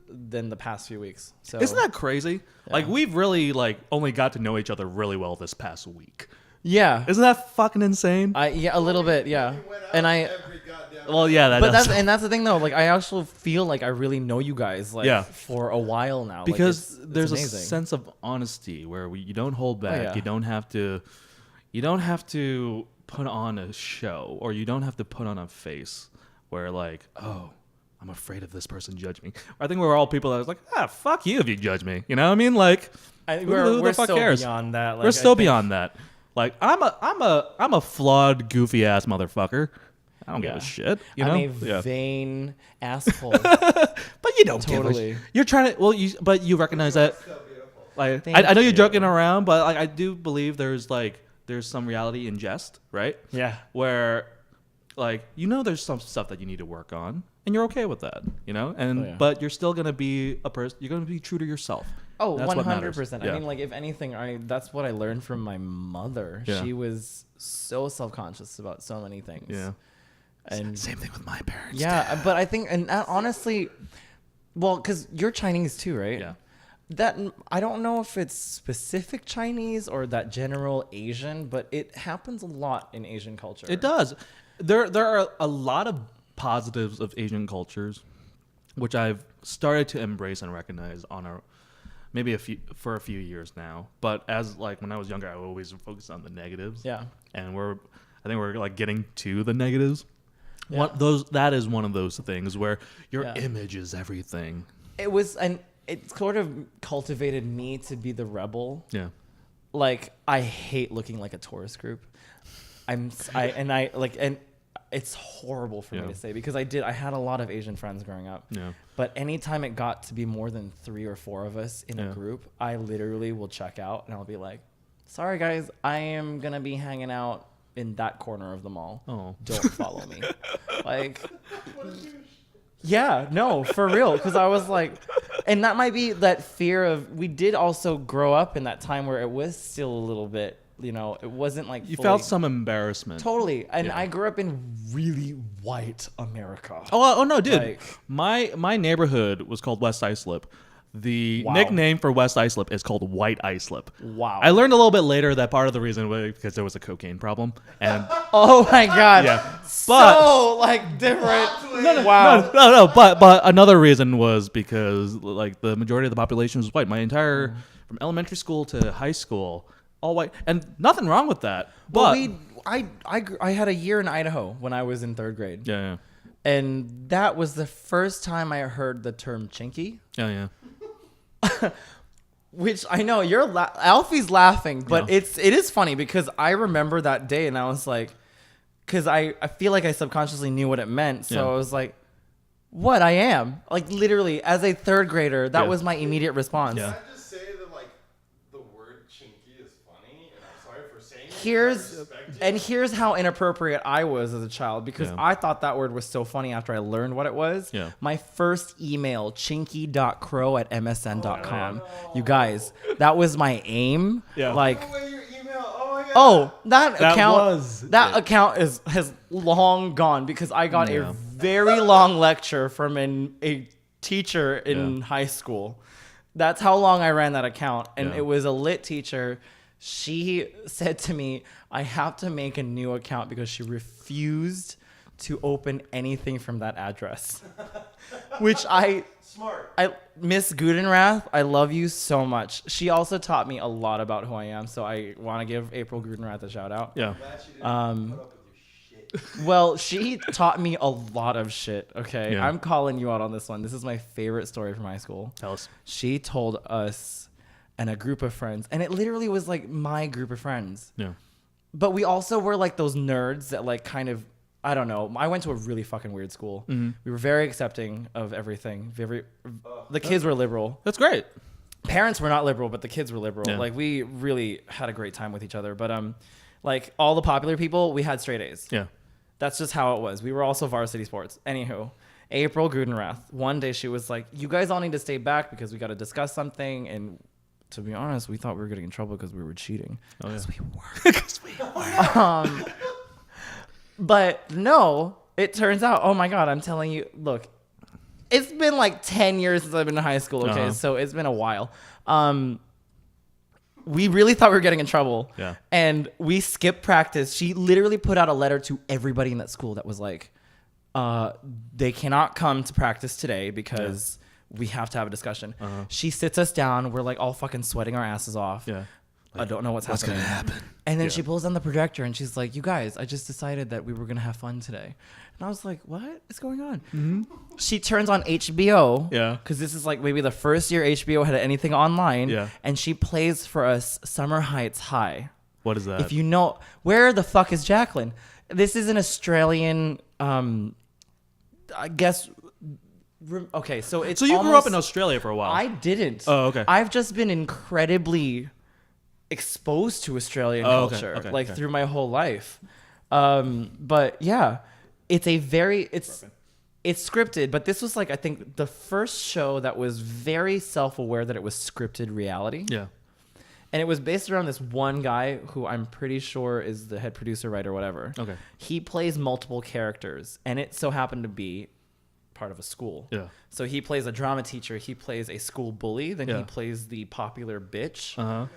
than the past few weeks. So Isn't that crazy? Yeah. Like we've really only got to know each other really well this past week. yeah, Isn't that fucking insane? yeah, a little bit, yeah. We went out And every goddamn Well, yeah, but does. that's the thing though. Like I actually feel like I really know you guys Yeah. for a while now. Because like, it's there's amazing. a sense of honesty where you don't hold back. yeah. You don't have to put on a show or you don't have to put on a face where like, oh, I'm afraid of this person judging me. I think we're all people that was like, fuck you if you judge me. You know what I mean? Like, who We're the fuck still cares? beyond that. Like, We're I still think- beyond that. Like, I'm a flawed, goofy ass motherfucker. I don't give Yeah. a shit. You know? I'm a vain asshole. But you don't give a Totally. shit. You're trying to. But you recognize that. So beautiful. Like, Thank I know you're you. joking around, but like I do believe there's some reality in jest, right? Yeah. Where, like, there's some stuff that you need to work on, and you're okay with that, and Oh, yeah. but you're still gonna be a person. You're gonna be true to yourself. Oh, That's what matters. 100%. Yeah. I mean, like, if anything, that's what I learned from my mother. Yeah. She was so self-conscious about so many things. Yeah. And Same thing with my parents. yeah, but I think, and honestly, well, because you're Chinese too, right? Yeah. That I don't know if it's specific Chinese or that general Asian, but it happens a lot in Asian culture. It does. There are a lot of positives of Asian cultures, which I've started to embrace and recognize for a few years now. But as when I was younger, I always focused on the negatives. Yeah. And I think we're getting to the negatives. Yeah. That is one of those things where your Yeah. image is everything. It was, and it sort of cultivated me to be the rebel. Yeah. Like, I hate looking like a tourist group. And it's horrible for me Yeah. to say because I had a lot of Asian friends growing up. Yeah. But anytime it got to be more than 3 or 4 of us in Yeah. a group, I literally will check out and I'll be like, sorry guys, I am going to be hanging out in that corner of the mall. Oh. Don't follow me. Like, yeah, no, for real. Because I was like, and that might be that fear of, we did also grow up in that time where it was still a little bit, it wasn't like You fully- felt some embarrassment. Totally. And Yeah. I grew up in really white America. Oh no, dude! Like- my neighborhood was called West Islip. The Wow. nickname for West Islip is called White Islip. Wow. I learned a little bit later that part of the reason was because there was a cocaine problem, and Oh my God. Yeah. So different. Wow. no. But another reason was because the majority of the population was white. My entire from elementary school to high school, all white, and nothing wrong with that. But I had a year in Idaho when I was in 3rd grade. yeah. And that was the first time I heard the term chinky. Yeah. Which I know Alfie's laughing, but it is funny because I remember that day and I was like, because I feel like I subconsciously knew what it meant. So I was like, what I am? Like literally as a third grader, that was my immediate response. Can I just say that like the word chinky is funny and I'm sorry for saying it. Here's how inappropriate I was as a child because I thought that word was so funny after I learned what it was. Yeah. My first email, chinky.crow@msn.com. You guys, that was my aim. Yeah. Like, that account has long gone because I got a very long lecture from a teacher in high school. That's how long I ran that account. And it was a lit teacher. She said to me, I have to make a new account because she refused to open anything from that address. Which Miss Gudenrath, I love you so much. She also taught me a lot about who I am. So I want to give April Gudenrath a shout out. Yeah. Well, she taught me a lot of shit. Okay. Yeah. I'm calling you out on this one. This is my favorite story from high school. Tell us. She told us and a group of friends, and it literally was like my group of friends. Yeah. But we also were like those nerds that like kind of, I don't know. I went to a really fucking weird school. Mm-hmm. We were very accepting of everything. The kids were liberal. That's great. Parents were not liberal, but the kids were liberal. Yeah. Like we really had a great time with each other. But like all the popular people, we had straight A's. Yeah. That's just how it was. We were also varsity sports. Anywho, April Gudenrath. One day she was like, "You guys all need to stay back because we got to discuss something." And to be honest, we thought we were getting in trouble because we were cheating. Because we were. But no, it turns out, oh my God, I'm telling you, look, it's been like 10 years since I've been in high school, okay? So it's been a while. We really thought we were getting in trouble. Yeah. And we skipped practice. She literally put out a letter to everybody in that school that was like, they cannot come to practice today because we have to have a discussion. She sits us down. We're like all fucking sweating our asses off. Yeah. Like, I don't know what's happening. What's going to happen? And then she pulls on the projector and she's like, "You guys, I just decided that we were going to have fun today." And I was like, "What is going on?" Mm-hmm. She turns on HBO. Yeah. Because this is like maybe the first year HBO had anything online. Yeah. And she plays for us Summer Heights High. What is that? If you know, where the fuck is Jacqueline? This is an Australian, I guess. Okay, so it's so you grew up in Australia for a while. I didn't. Oh, okay. I've just been incredibly exposed to Australian culture through my whole life. But yeah, it's scripted, but this was like, I think the first show that was very self-aware that it was scripted reality. Yeah. And it was based around this one guy who I'm pretty sure is the head producer, writer, whatever. Okay. He plays multiple characters, and it so happened to be part of a school. Yeah. So he plays a drama teacher, he plays a school bully, then he plays the popular bitch. Uh-huh.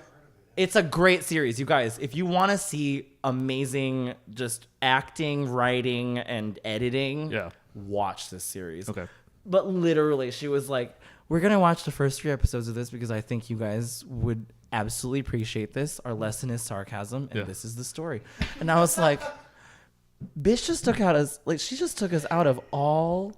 It's a great series, you guys. If you want to see amazing just acting, writing, and editing, watch this series. Okay. But literally, she was like, "We're going to watch the first 3 episodes of this because I think you guys would absolutely appreciate this. Our lesson is sarcasm, and this is the story." And I was like, bitch just took she just took us out of all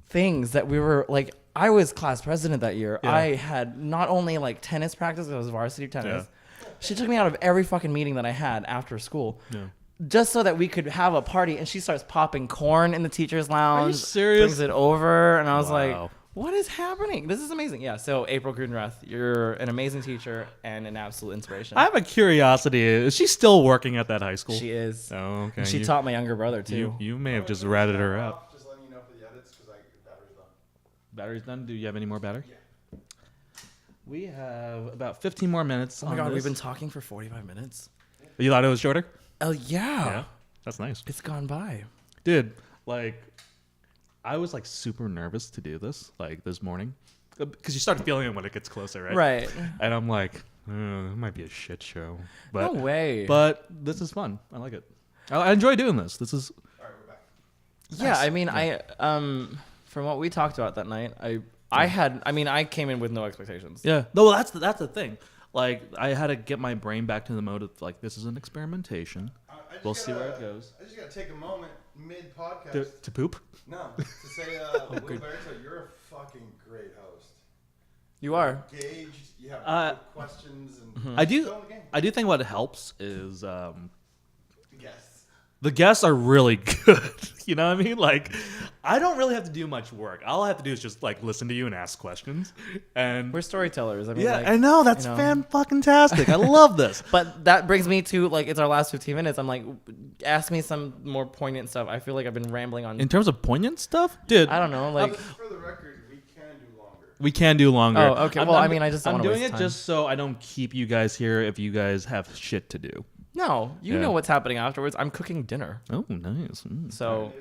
things that we were like. I was class president that year. Yeah. I had not only like tennis practice, I was varsity tennis. Yeah. She took me out of every fucking meeting that I had after school. Yeah. Just so that we could have a party. And she starts popping corn in the teacher's lounge. Are you serious? Brings it over. And I was like, what is happening? This is amazing. Yeah. So April Grudenrath, you're an amazing teacher and an absolute inspiration. I have a curiosity. Is she still working at that high school? She is. Oh, okay. She taught my younger brother too. You may have just ratted her out. Just letting you know for the edits because battery's done. Battery's done? Do you have any more battery? Yeah. We have about 15 more minutes. Oh my God, we've been talking for 45 minutes. You thought it was shorter? Oh, yeah. That's nice. It's gone by. Dude, like, I was, like, super nervous to do this, like, this morning. Because you start feeling it when it gets closer, right? Right. And I'm like, it might be a shit show. But, no way. But this is fun. I like it. I enjoy doing this. This is... All right, we're back. Yeah, nice. I mean, from what we talked about that night, I came in with no expectations. Yeah. No, that's the thing. Like, I had to get my brain back to the mode of, like, this is an experimentation. We'll see where it goes. I just got to take a moment mid-podcast. To poop? No, to say, Will Barrett, you're a fucking great host. You are engaged. You have good questions. And I do think what helps is Yes. the guests are really good. You know what I mean? Like, I don't really have to do much work. All I have to do is just like listen to you and ask questions. And we're storytellers. I mean, yeah, like, I know that's fan-fucking-tastic. I love this. But that brings me to like it's our last 15 minutes. I'm like, ask me some more poignant stuff. I feel like I've been rambling on. In terms of poignant stuff, dude. I don't know, like. For the record, we can do longer. We can do longer. Oh, okay. Well, I mean, I just don't I'm wanna doing waste it time. just so I don't keep you guys here if you guys have shit to do. No, you Yeah. know what's happening afterwards. I'm cooking dinner, Oh, nice. so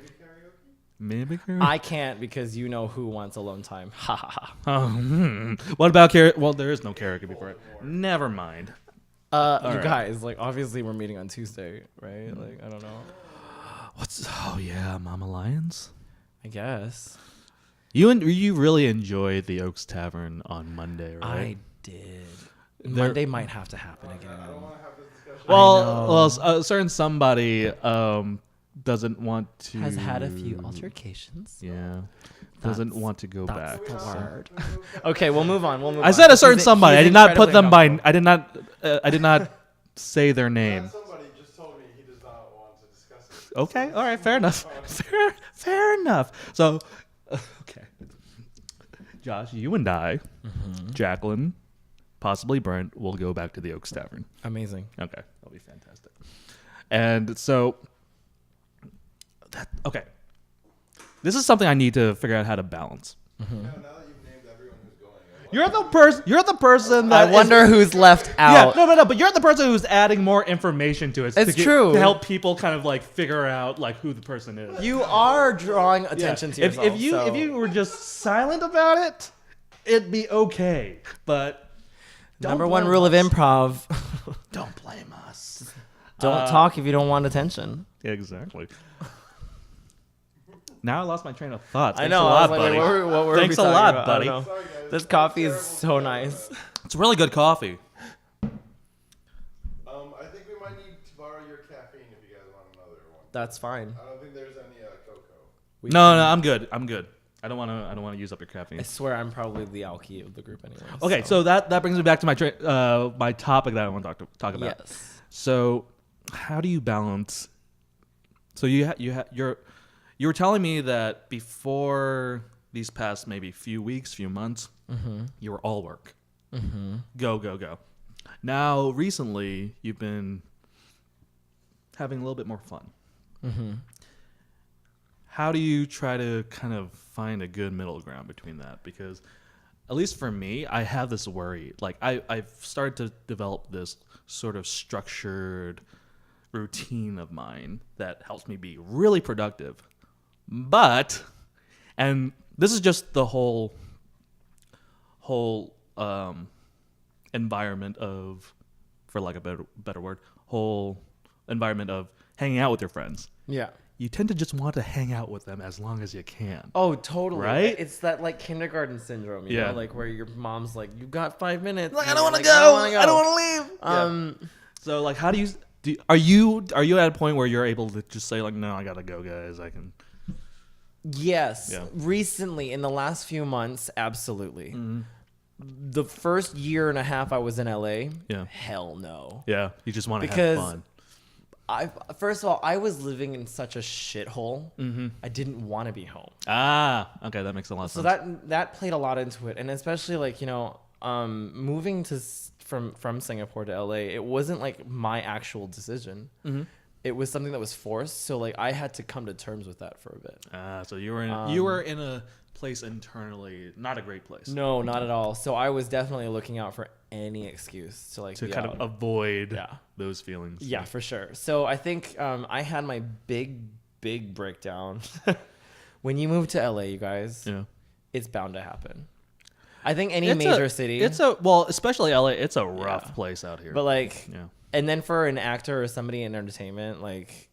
Maybe. I can't because you know who wants alone time. Ha ha ha. What about karaoke? Well, there is no karaoke before it. Never mind. You right. guys, like, obviously we're meeting on Tuesday, right? Like, I don't know. Oh yeah, Mama Lions. I guess You really enjoyed the Oaks Tavern on Monday, right? I did. Monday might have to happen again. I don't want to have this discussion. Well, a certain somebody doesn't want to Has had a few altercations. Yeah, doesn't want to go back. That's the so. word. Okay, we'll move on. I said a certain somebody. I did not put them by. incredibly I did not say their name. Somebody just told me he does not want to discuss it. Okay, all right, fair enough. Fair enough. So, okay, Josh, you and I, Jacqueline, possibly Brent, will go back to the Oaks Tavern. Amazing. Okay, that'll be fantastic. And so, okay, this is something I need to figure out how to balance. Now that you've named everyone who's going, You're the person that I wonder who's left out. Yeah, no. But you're the person who's adding more information to it. It's true. To help people kind of like figure out like who the person is. You are drawing attention to yourself. If you were just silent about it, it'd be okay. But number one rule of improv: don't blame us. don't talk if you don't want attention. Exactly. Now I lost my train of thought. Thanks I know. a lot, I was like, buddy. wait, what were Thanks we a talking lot, about? buddy. I don't know. Sorry, guys. This coffee is so nice. It's really good coffee. I think we might need to borrow your caffeine if you guys want another one. That's fine. I don't think there's any cocoa. No, I'm good. I don't want to use up your caffeine. I swear I'm probably the alky of the group anyway. Okay, so that brings me back to my topic that I want to talk about. Yes. So, how do you balance? So you were telling me that before these past maybe few weeks, few months, you were all work. Go. Now, recently, you've been having a little bit more fun. How do you try to kind of find a good middle ground between that? Because at least for me, I have this worry. Like I've started to develop this sort of structured routine of mine that helps me be really productive. But, and this is just the whole environment of, for lack of a better word, whole environment of hanging out with your friends. Yeah. You tend to just want to hang out with them as long as you can. Oh, totally. Right? It's that like kindergarten syndrome, you know, like where your mom's like, "You got 5 minutes." Like, I and don't you're want to like, go. "I I don't don't wanna want to leave. So like, how do you? Are you at a point where you're able to just say like, no, I gotta go, guys. I can. Yes. Yeah. Recently, in the last few months, absolutely. The first year and a half I was in LA, Yeah. hell no. Yeah, you just want to Because have fun. First of all, I was living in such a shithole. I didn't want to be home. Okay, that makes a lot of So sense. that played a lot into it, and especially like moving from Singapore to LA, it wasn't like my actual decision. It was something that was forced. So like I had to come to terms with that for a bit. So you were in a place internally, not a great place. No, not at all. So I was definitely looking out for any excuse to like To be kind out. of avoid Yeah. those feelings. Yeah, for sure. So I think I had my big breakdown. When you move to LA, you guys, Yeah. it's bound to happen. I think any major city. Especially LA. It's a rough place out here. But like, yeah. and then for an actor or somebody in entertainment, like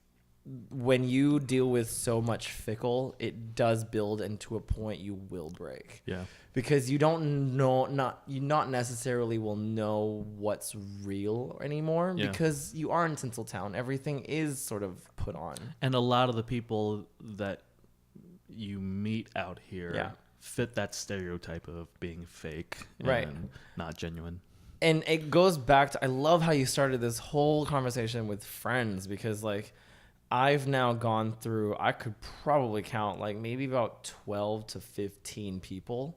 when you deal with so much fickle, it does build into a point you will break. Yeah. Because you don't know, not necessarily will know what's real anymore. Yeah. Because you are in Tinseltown, everything is sort of put on. And a lot of the people that you meet out here Yeah. fit that stereotype of being fake Right. and not genuine. And it goes back to, I love how you started this whole conversation with friends, because like I've now gone through, I could probably count like maybe about 12 to 15 people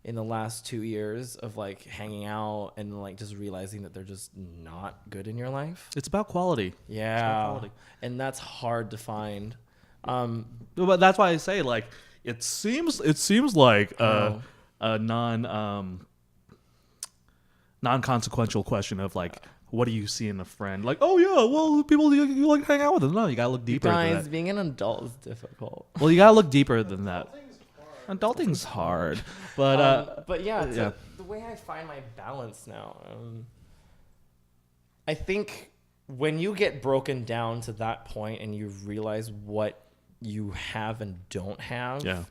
in the last 2 years of like hanging out and like just realizing that they're just not good in your life. It's about quality. Yeah. It's about quality. And that's hard to find. But that's why I say, like, it seems like a non-consequential question of like, what do you see in a friend? Like, oh yeah, well, people you like hang out with them. No, you gotta look deeper. Guys, than that. being an adult is difficult. Well, you gotta look deeper than that. Adulting's hard, but yeah, the way I find my balance now, I think when you get broken down to that point and you realize what you have and don't have,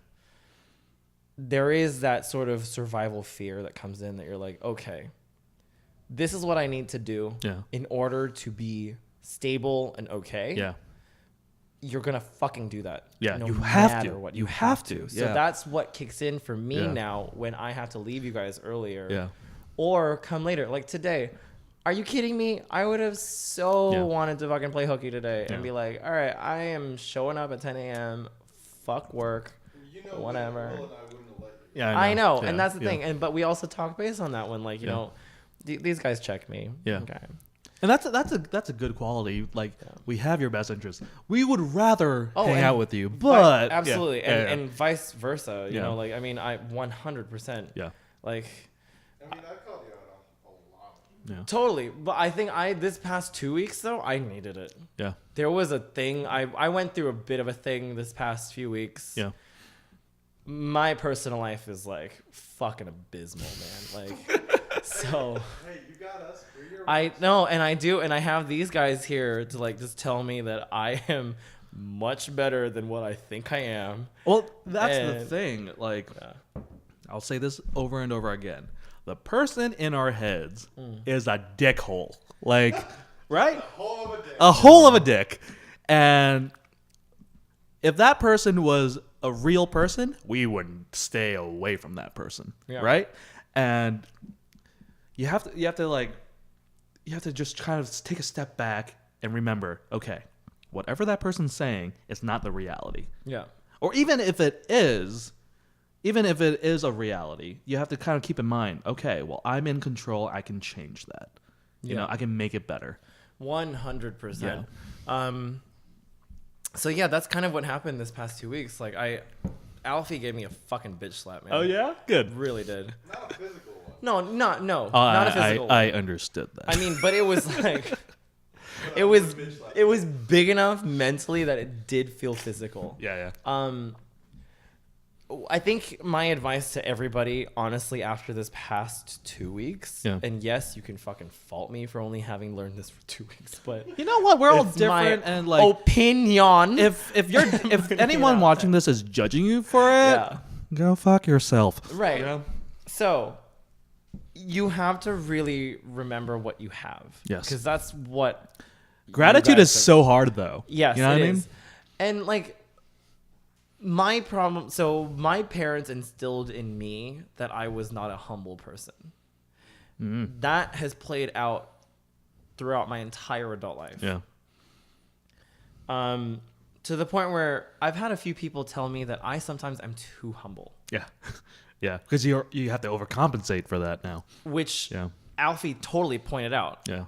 there is that sort of survival fear that comes in that you're like, okay, this is what I need to do in order to be stable and okay. Yeah. You're going to fucking do that. Yeah, no you have matter to. What you have to. So that's what kicks in for me now when I have to leave you guys earlier. Yeah. Or come later. Like today. Are you kidding me? I would have wanted to fucking play hooky today and be like, all right, I am showing up at 10 a.m. Fuck work. Whatever. Yeah, I know. And that's the thing. But we also talk based on that one. Like, you know, these guys check me. Yeah. Okay. And that's a good quality. Like we have your best interest. We would rather hang out with you, but absolutely, and vice versa. You know, like I mean, I 100%. Yeah. Like. I mean, I called you out a lot. Yeah. Totally, but I think this past 2 weeks though, I needed it. Yeah. There was a thing I went through a bit of a thing this past few weeks. Yeah. My personal life is like fucking abysmal, man. Like, so. Hey, you got us. I know, and I do, and I have these guys here to like just tell me that I am much better than what I think I am. Well, that's the thing. Like, I'll say this over and over again: the person in our heads is a dickhole. Like, right? A hole of a dick. And if that person was a real person, we would stay away from that person, right? And you have to just kind of take a step back and remember, okay, whatever that person's saying is not the reality. Yeah. Or even if it is a reality, you have to kind of keep in mind, okay, well, I'm in control. I can change that. You know, I can make it better. 100%. So yeah, that's kind of what happened this past 2 weeks. Like Alfie gave me a fucking bitch slap, man. Oh yeah? Good. Really did. Not a physical one. No, not a physical one. I understood that. I mean, but it was like it was big enough mentally that it did feel physical. Yeah. I think my advice to everybody, honestly, after this past 2 weeks, and yes, you can fucking fault me for only having learned this for 2 weeks, but you know what? We're all different, and like opinion. If anyone watching this is judging you for it, go fuck yourself. Right. You know? So you have to really remember what you have. Yes. Because that's what gratitude is so hard, though. Yes, you know what I mean? Is. And like. My problem, so my parents instilled in me that I was not a humble person. That has played out throughout my entire adult life. Yeah. To the point where I've had a few people tell me that I sometimes am too humble. Yeah. Yeah. Because you have to overcompensate for that now. Which Alfie totally pointed out. Yeah.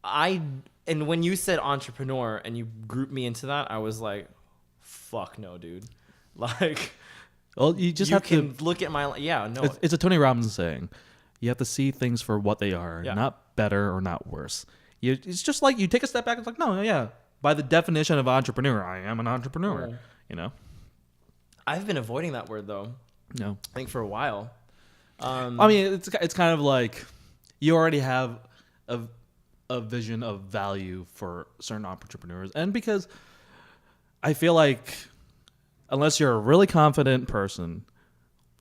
And when you said entrepreneur and you grouped me into that, I was like, fuck no, dude. Like, well, you have to look at my It's a Tony Robbins saying. You have to see things for what they are, not better or not worse. It's just like you take a step back and it's like, no, by the definition of entrepreneur, I am an entrepreneur. You know. I've been avoiding that word though. No, I think for a while. I mean, it's kind of like you already have a vision of value for certain entrepreneurs, and because I feel like unless you're a really confident person,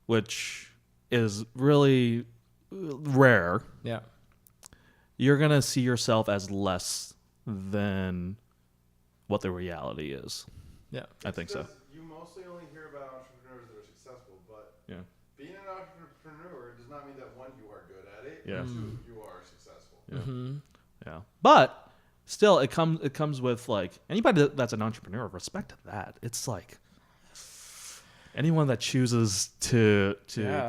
which is really rare, you're going to see yourself as less than what the reality is. Yeah. I think so. You mostly only hear about entrepreneurs that are successful, but being an entrepreneur does not mean that one, you are good at it, Yeah. and two, you are successful. Yeah. Mm-hmm. Yeah. But still, it comes with like anybody that's an entrepreneur, respect to that. It's like anyone that chooses to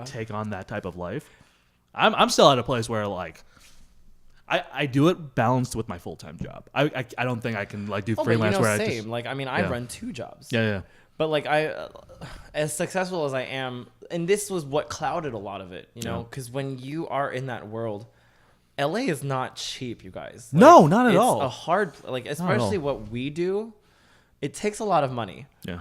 take on that type of life. I'm still at a place where like I do it balanced with my full-time job. I don't think I can like do freelance where same. I just Like I mean, I run 2 jobs. yeah. But like as successful as I am, and this was what clouded a lot of it, you know, because when you are in that world, LA is not cheap, you guys. Like, no, not at it's all. a hard, like especially what we do, it takes a lot of money. Yeah.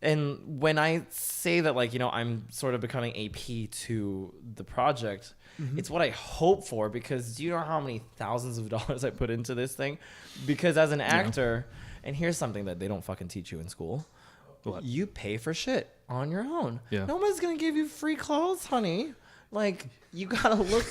And when I say that, like, you know, I'm sort of becoming AP to the project, it's what I hope for, because do you know how many thousands of dollars I put into this thing? Because as an actor, and here's something that they don't fucking teach you in school. What? You pay for shit on your own. Yeah. Nobody's going to give you free clothes, honey. Like, you got to look...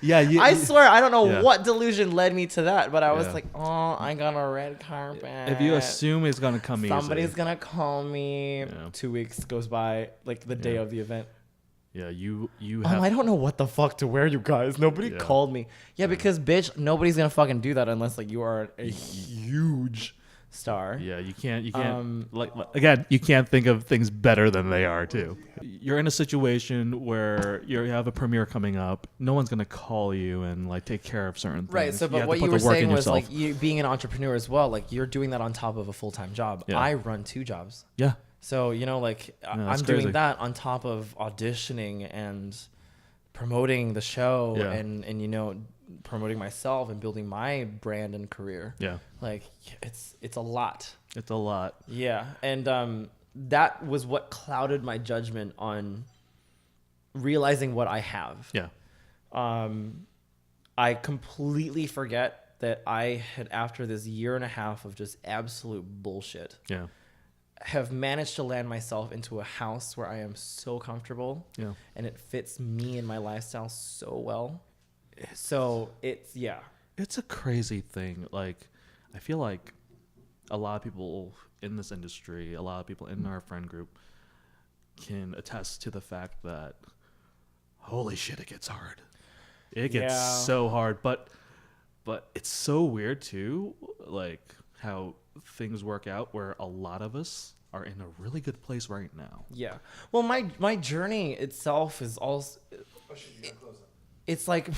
Yeah, I swear, I don't know what delusion led me to that, but I was Yeah. like, oh, I got a red carpet. if you assume it's gonna come Somebody's easy, going to call me. Yeah. 2 weeks goes by, like the day of the event. yeah, you have. I don't know what the fuck to wear, you guys. Nobody called me. Yeah, because, bitch, nobody's going to fucking do that unless, like, you are a huge star. Yeah, you can't like again, you can't think of things better than they are too. You're in a situation where you have a premiere coming up. No one's gonna call you and like take care of certain things. Right. So, but what you were saying was like you being an entrepreneur as well. Like you're doing that on top of a full-time job. Yeah. I run 2 jobs. Yeah. So, you know, like I'm crazy. doing that on top of auditioning and promoting the show and you know, promoting myself and building my brand and career. Yeah. Like it's a lot. It's a lot. Yeah. And that was what clouded my judgment on realizing what I have. Yeah. I completely forget that I had, after this 1.5 years of just absolute bullshit, Yeah. have managed to land myself into a house where I am so comfortable. Yeah. And it fits me and my lifestyle so well. So it's It's a crazy thing. Like, I feel like a lot of people in this industry, a lot of people in our friend group can attest to the fact that, holy shit, it gets hard. It gets so hard. But it's so weird, too, like, how things work out where a lot of us are in a really good place right now. Yeah. Well, my journey itself is also... It's like...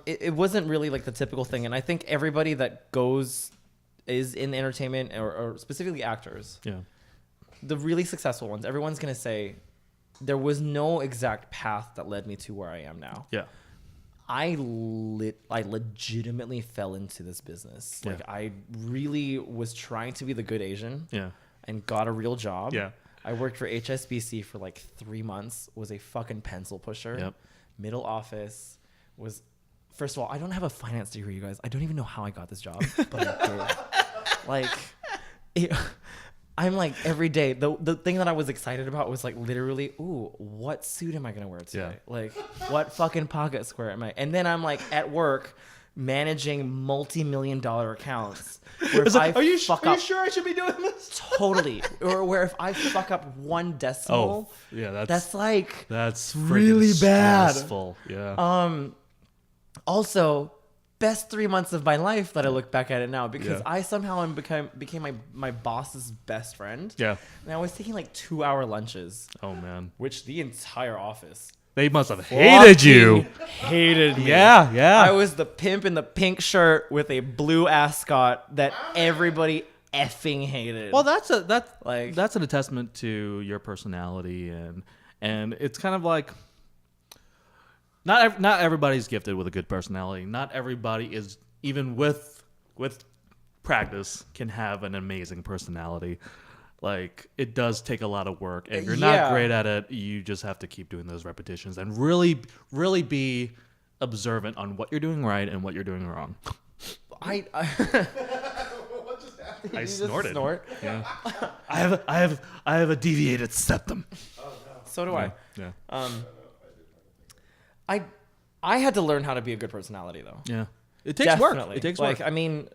it wasn't really like the typical thing, and I think everybody that is in entertainment or specifically actors, the really successful ones, everyone's gonna say there was no exact path that led me to where I am now. Yeah. I legitimately fell into this business. Yeah. Like I really was trying to be the good Asian. Yeah. And got a real job. Yeah. I worked for HSBC for like 3 months. Was a fucking pencil pusher. Yep. Middle office. Was, first of all, I don't have a finance degree, you guys. I don't even know how I got this job, but I did. Like, I'm like every day. The thing that I was excited about was like literally, ooh, what suit am I gonna wear today? Yeah. Like, what fucking pocket square am I? And then I'm like at work managing multi-million-dollar accounts. Where if like, I are you fuck sure up, I should be doing this? totally. Or where if I fuck up one decimal, that's like that's really bad. Stressful. Yeah. Also, best 3 months of my life that I look back at it now, because I somehow became my boss's best friend. Yeah. And I was taking like 2-hour lunches, Oh man. which the entire office They must have hated you. hated me. Yeah, yeah. I was the pimp in the pink shirt with a blue ascot that everybody effing hated. Well, that's an testament to your personality, and it's kind of like not everybody's gifted with a good personality. Not everybody is, even with practice, can have an amazing personality. Like, it does take a lot of work, and if you're not great at it, you just have to keep doing those repetitions and really, really be observant on what you're doing right and what you're doing wrong. I What just happened? I you just snorted. snort? Yeah. I have a deviated septum. So do I. Yeah. I had to learn how to be a good personality, though. Yeah. It takes work. Definitely. It takes like, work. I mean,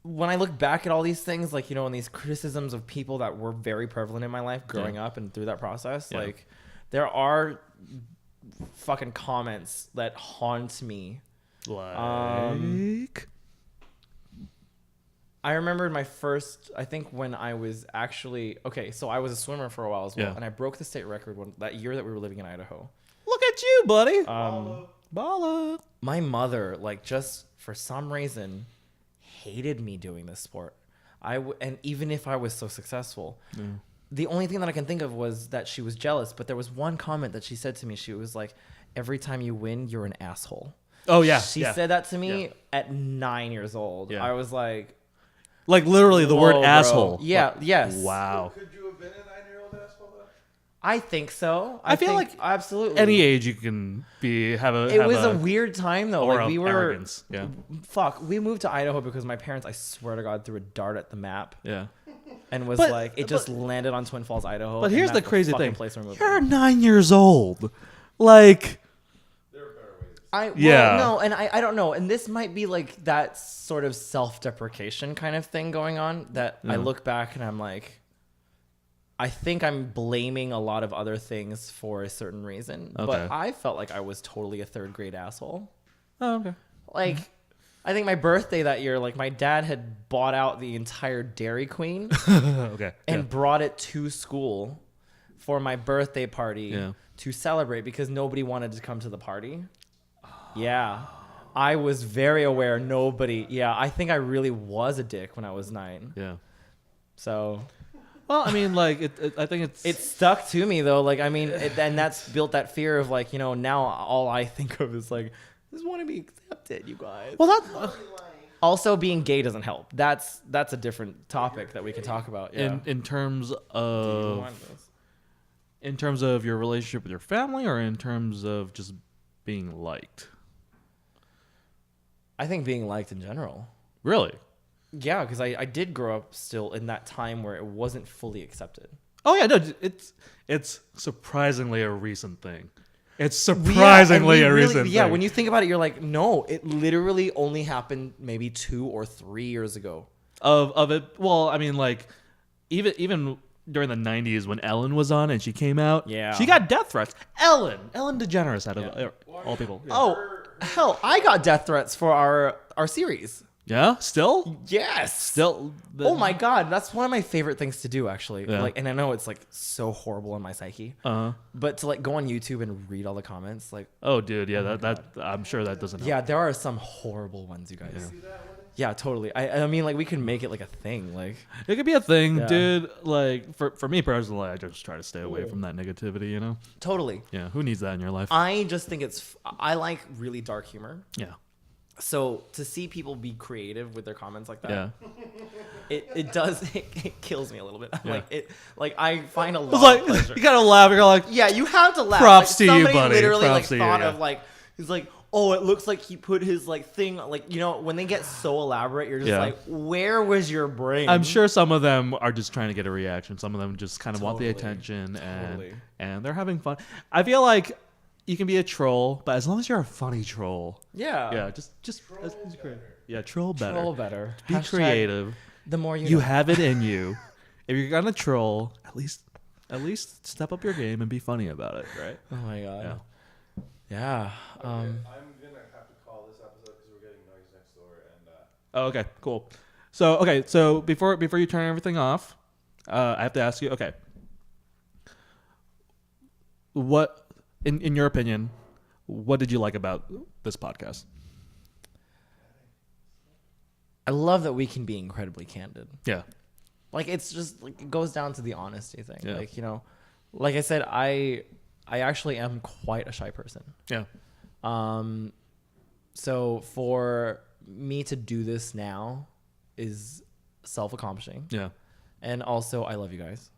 when I look back at all these things, like, and these criticisms of people that were very prevalent in my life growing up and through that process, like, there are fucking comments that haunt me. Like, I remembered my first, I think when I was actually, so I was a swimmer for a while as well, and I broke the state record that year that we were living in Idaho. Look at you, buddy. Bala. My mother, like, just for some reason, hated me doing this sport. And even if I was so successful, the only thing that I can think of was that she was jealous. But there was one comment that she said to me. She was like, "Every time you win, you're an asshole." Oh yeah, she said that to me at 9 years old. I was like literally the word asshole. Yeah. Like, yes. Wow. Could you have been a 9-year-old asshole though? I think so. I feel like absolutely any age you can have a. It was a weird time though. Like we were. Arrogance. Yeah. Fuck. We moved to Idaho because my parents, I swear to God, threw a dart at the map. Yeah. And was it just landed on Twin Falls, Idaho. But here's the crazy thing. Place we're moving. You're 9 years old. Like. There are better ways. I don't know. And this might be like that sort of self-deprecation kind of thing going on that I look back and I'm like, I think I'm blaming a lot of other things for a certain reason. Okay. But I felt like I was totally a third grade asshole. Oh, okay. Like, I think my birthday that year, like my dad had bought out the entire Dairy Queen Okay. and brought it to school for my birthday party to celebrate because nobody wanted to come to the party. Yeah. I was very aware I think I really was a dick when I was 9. Yeah. So, well, I mean, like, I think it stuck to me though. Like, I mean, and that's built that fear of like, now all I think of is like, I just want to be accepted, you guys. Well, that. Also, being gay doesn't help. That's a different topic that we can talk about. Yeah. In terms of your relationship with your family, or in terms of just being liked. I think being liked in general. Really? Yeah, because I did grow up still in that time where it wasn't fully accepted. Oh yeah, no, it's surprisingly a recent thing. It's surprisingly a recent thing. Yeah, when you think about it, you're like, no, it literally only happened maybe 2 or 3 years ago. Of it, well, I mean, like, even during the 90s when Ellen was on and she came out, she got death threats. Ellen DeGeneres out of all people. Yeah. Oh, hell, I got death threats for our series. Yeah, still? Yes. Still. Oh my God, that's one of my favorite things to do, actually. Yeah. Like, and I know it's like so horrible on my psyche. But to like go on YouTube and read all the comments, like. Oh, dude, yeah, that I'm sure that doesn't help. Yeah, there are some horrible ones, you guys. Yeah, totally. I mean, like, we can make it like a thing. Like, it could be a thing, dude. Like, for me personally, I just try to stay away from that negativity. Totally. Yeah. Who needs that in your life? I just think I like really dark humor. Yeah. So to see people be creative with their comments like that, it does it kills me a little bit. Like I find a lot of pleasure. You gotta laugh. You're like, yeah, you have to laugh. Props to you, buddy. Somebody literally Props like thought of like, he's like, oh, it looks like he put his like thing like, when they get so elaborate, you're just like, where was your brain? I'm sure some of them are just trying to get a reaction. Some of them just kind of want the attention and they're having fun. I feel like you can be a troll, but as long as you're a funny troll. Yeah. Yeah, just troll better. Troll better. Be creative. The more you know. have it in you. If you're gonna troll, at least step up your game and be funny about it, right? Oh my God. Yeah. Okay, I'm gonna have to call this episode because we're getting noise next door and Oh, okay, cool. So before you turn everything off, I have to ask you, okay. What in your opinion, what did you like about this podcast? I love that we can be incredibly candid. Yeah. Like, it's just like, it goes down to the honesty thing. Yeah. Like, like I said, I actually am quite a shy person. Yeah. So for me to do this now is self-accomplishing. Yeah. And also, I love you guys.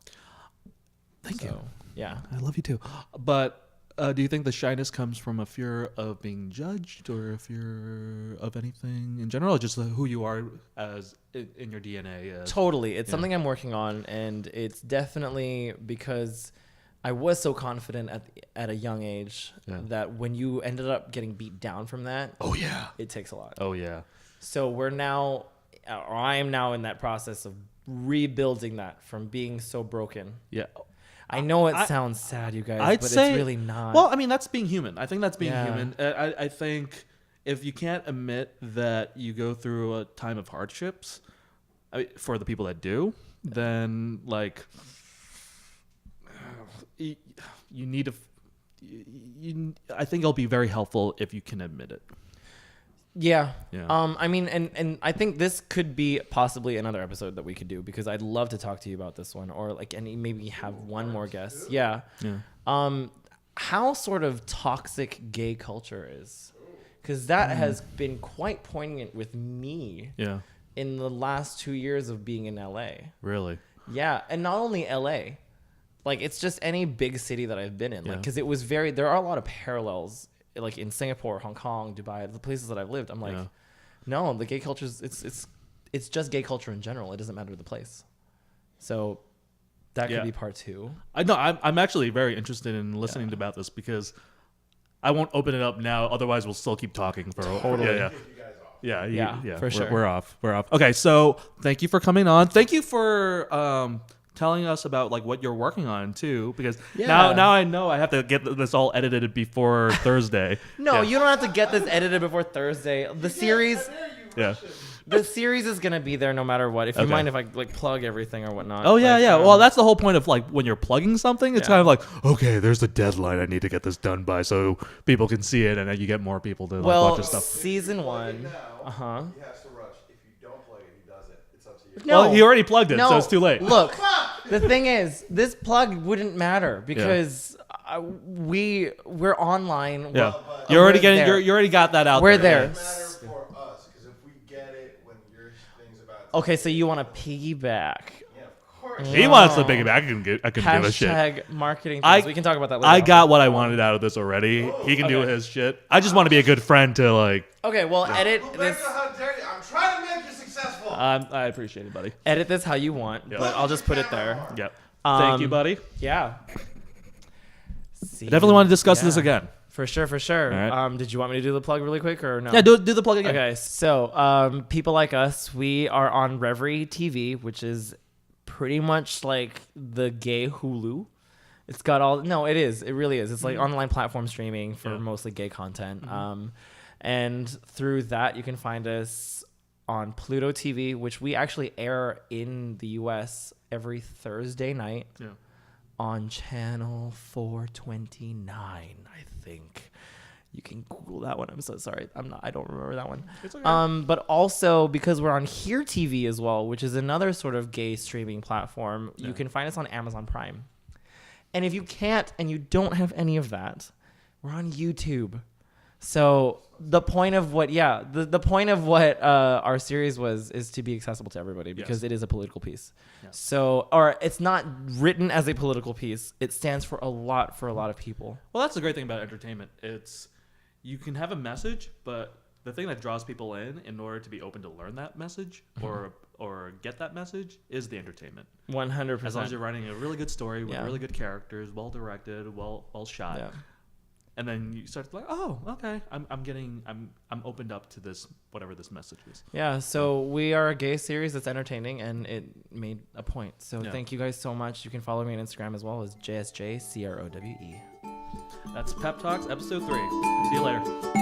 Thank you. Yeah. I love you too. But do you think the shyness comes from a fear of being judged, or a fear of anything in general, or just who you are as in your DNA? Totally. It's something I'm working on, and it's definitely because I was so confident at a young age that when you ended up getting beat down from that, oh yeah, it takes a lot. Oh yeah. So we're now I'm now in that process of rebuilding that from being so broken. Yeah. I know it sounds sad, you guys, but say, it's really not. Well, I mean, that's being human. I think that's being human. I think if you can't admit that you go through a time of hardships, for the people that do, then like you need to. I think it'll be very helpful if you can admit it. Yeah. Yeah. I mean, and I think this could be possibly another episode that we could do, because I'd love to talk to you about this one, or like, and maybe have one more guest. Yeah. Yeah. How sort of toxic gay culture is, because that has been quite poignant with me. Yeah. In the last 2 years of being in LA. Really? Yeah, and not only LA, like it's just any big city that I've been in, like, because it was there are a lot of parallels. Like in Singapore, Hong Kong, Dubai, the places that I've lived, I'm like, no, the gay culture is it's just gay culture in general. It doesn't matter the place. So that could be part 2. I know. I'm actually very interested in listening about this, because I won't open it up now. Otherwise, we'll still keep talking for a Yeah, for sure. We're off. Okay, so thank you for coming on. Thank you for telling us about like what you're working on too, because now I know I have to get this all edited before Thursday. No, you don't have to get this edited before Thursday. The series is gonna be there no matter what. If you mind if I like plug everything or whatnot. Oh yeah, well, that's the whole point of like when you're plugging something. It's kind of like, okay, there's a deadline I need to get this done by, so people can see it, and then you get more people to like, watch this stuff. Season 1. He has to rush. If you don't plug it, he does it. It's up to you. No, well, he already plugged it, so it's too late. Look, the thing is, this plug wouldn't matter because we're online. Yeah, you're already getting. You already got that out. We're there. It doesn't matter for us, because if we get it when your thing's about. Okay, so you want to piggyback? Yeah, of course. He wants to piggyback. I can give a shit. Hashtag marketing things. We can talk about that later. I got what I wanted out of this already. He can do his shit. I just want to be a good friend to like. Okay, well, edit this. How dare you? I'm trying to make you successful. I appreciate it, buddy. Edit this how you want, but I'll just put it there. Yep. Thank you, buddy. Yeah. I definitely want to discuss this again. For sure. All right. Did you want me to do the plug really quick or no? Yeah, do the plug again. Okay, so people like us, we are on Reverie TV, which is pretty much like the gay Hulu. It's got all... No, it is. It really is. It's like online platform streaming for mostly gay content. And through that, you can find us on Pluto TV, which we actually air in the U.S. every Thursday night on channel 429, I think. You can Google that one. I'm so sorry. I don't remember that one. It's okay. But also because we're on Here TV as well, which is another sort of gay streaming platform, you can find us on Amazon Prime. And if you can't and you don't have any of that, we're on YouTube. So the point of what, the point of what our series is to be accessible to everybody, because it is a political piece. Yes. So, or it's not written as a political piece. It stands for a lot of people. Well, that's the great thing about entertainment. You can have a message, but the thing that draws people in order to be open to learn that message or get that message is the entertainment. 100%. As long as you're writing a really good story with really good characters, well directed, well shot. Yeah. And then you start like, oh, okay, I'm opened up to this, whatever this message is. Yeah, so we are a gay series that's entertaining, and it made a point. So thank you guys so much. You can follow me on Instagram as well as JSJCROWE. That's Pep Talks, episode 3. See you later.